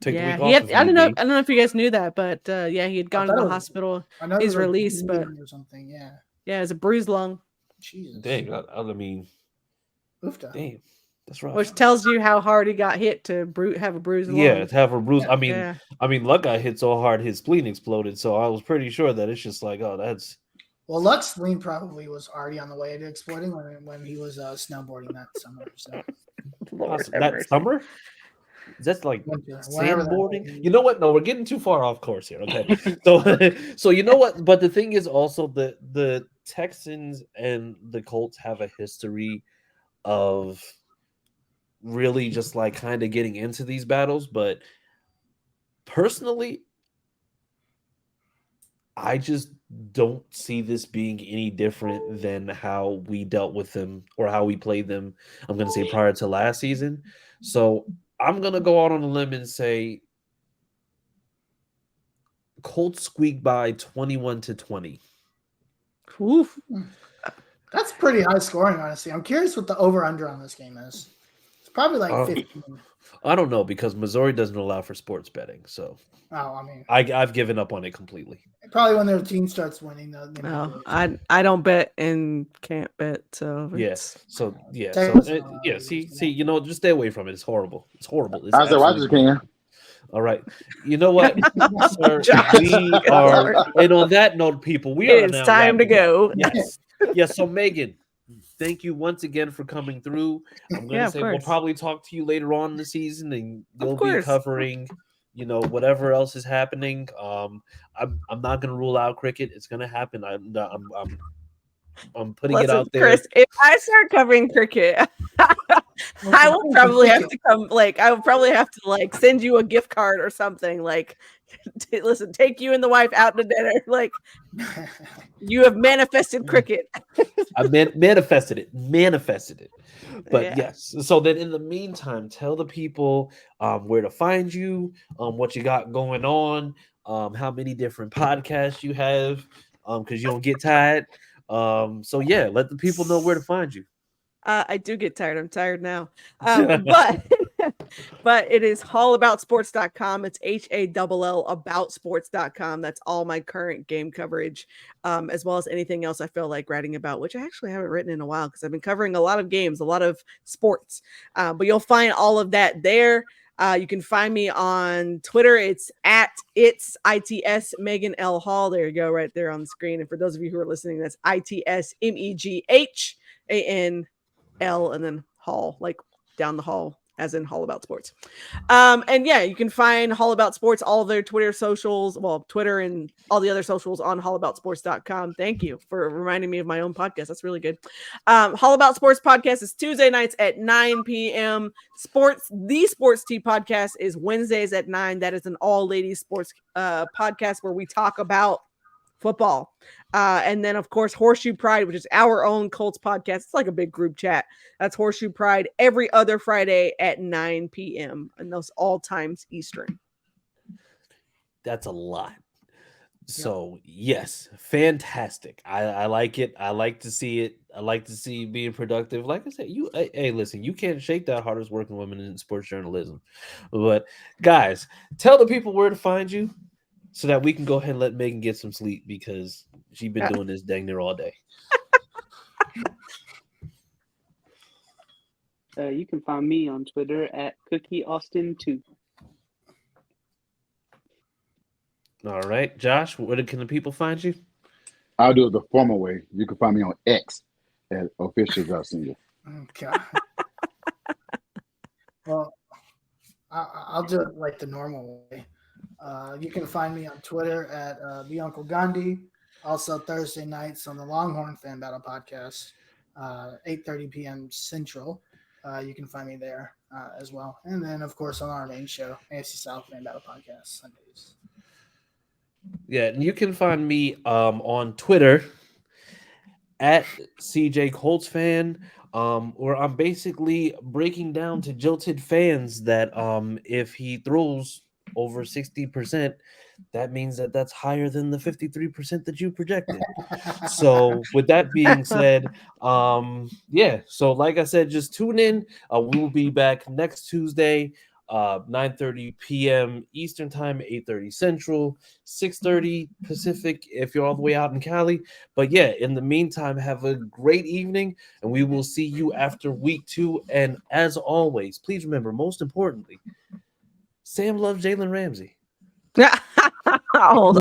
[SPEAKER 3] take the week off.
[SPEAKER 5] I don't know if you guys knew that, but he had gone to the hospital. He's released, but
[SPEAKER 6] or something.
[SPEAKER 5] Yeah, it's a bruised lung.
[SPEAKER 6] Jesus.
[SPEAKER 3] Dang, I mean, damn, that's right.
[SPEAKER 5] Which tells you how hard he got hit to have a bruised lung.
[SPEAKER 3] Yeah, to have a bruise. Yeah. I mean, Luck got hit so hard his spleen exploded. So I was pretty sure that it's just like, oh, that's.
[SPEAKER 6] Well, Luck's spleen probably was already on the way to exploding when he was snowboarding that summer. So.
[SPEAKER 3] That summer? That's like sandboarding. You know what? No, we're getting too far off course here. Okay, so you know what? But the thing is also the Texans and the Colts have a history of really just like kind of getting into these battles. But personally, I just don't see this being any different than how we dealt with them or how we played them. I'm going to say prior to last season. So I'm going to go out on a limb and say Colts squeak by 21-20.
[SPEAKER 5] Oof.
[SPEAKER 6] That's pretty high scoring, honestly. I'm curious what the over-under on this game is. It's probably like 15.
[SPEAKER 3] I don't know because Missouri doesn't allow for sports betting. So
[SPEAKER 6] I mean,
[SPEAKER 3] I've given up on it completely.
[SPEAKER 6] Probably when their team starts winning, though.
[SPEAKER 5] No, I don't bet and can't bet. So
[SPEAKER 3] Yes. So yeah. See, just stay away from it. It's horrible. It's horrible. It's
[SPEAKER 4] I said, watch this, can.
[SPEAKER 3] All right. You know what, sir? We are, and on that note, people,
[SPEAKER 5] it's time to go.
[SPEAKER 3] Yes. Yes. So Megan, thank you once again for coming through. I'm gonna say we'll probably talk to you later on in the season, and you'll be covering, whatever else is happening. I'm not gonna rule out cricket. It's gonna happen. I'm putting it out there.
[SPEAKER 5] Chris, if I start covering cricket, I will probably have to come. I will probably have to send you a gift card or something. Listen, take you and the wife out to dinner. You have manifested cricket.
[SPEAKER 3] I manifested it. But yes. So then, in the meantime, tell the people where to find you, what you got going on, how many different podcasts you have, because you don't get tired. So yeah, let the people know where to find you.
[SPEAKER 5] I do get tired. I'm tired now. But it is hallaboutsports.com. It's HALL aboutsports.com. That's all my current game coverage, as well as anything else I feel like writing about, which I actually haven't written in a while because I've been covering a lot of games, a lot of sports. But you'll find all of that there. You can find me on Twitter. It's ITS Meghan L. Hall. There you go, right there on the screen. And for those of you who are listening, that's ITS MEGHANL and then Hall, down the hall, as in Hall About Sports. And yeah, you can find Hall About Sports, all of their Twitter socials, Twitter and all the other socials on hallaboutsports.com. Thank you for reminding me of my own podcast. That's really good. Hall About Sports podcast is Tuesday nights at 9 p.m. The Sports Tea podcast is Wednesdays at 9. That is an all ladies sports podcast where we talk about football. And then, of course, Horseshoe Pride, which is our own Colts podcast. It's like a big group chat. That's Horseshoe Pride every other Friday at 9 p.m. and those all times Eastern.
[SPEAKER 3] That's a lot. So, yes, fantastic. I like it. I like to see it. I like to see you being productive. Like I said, listen, you can't shake that hardest working woman in sports journalism. But, guys, tell the people where to find you, so that we can go ahead and let Megan get some sleep because she's been doing this dang near all day.
[SPEAKER 7] You can find me on Twitter at CookieAustin2.
[SPEAKER 3] All right, Josh, where can the people find you?
[SPEAKER 4] I'll do it the formal way. You can find me on X at official.senior.
[SPEAKER 6] Okay. Well, I'll do it like the normal way. You can find me on Twitter at the Uncle Gandhi. Also Thursday nights on the Longhorn Fan Battle podcast, 8:30 p.m. Central. You can find me there as well. And then, of course, on our main show, AFC South Fan Battle podcast Sundays.
[SPEAKER 3] Yeah, and you can find me on Twitter at CJ Colts fan, where I'm basically breaking down to jilted fans that if he throws over 60%, that means that's higher than the 53% that you projected. So with that being said, so like I said, just tune in. We will be back next Tuesday, 9:30 p.m. Eastern time, 8:30 Central, 6:30 Pacific if you're all the way out in Cali. But yeah, in the meantime, have a great evening, and we will see you after week 2. And as always, please remember, most importantly, Sam loves Jalen Ramsey.
[SPEAKER 5] Oh,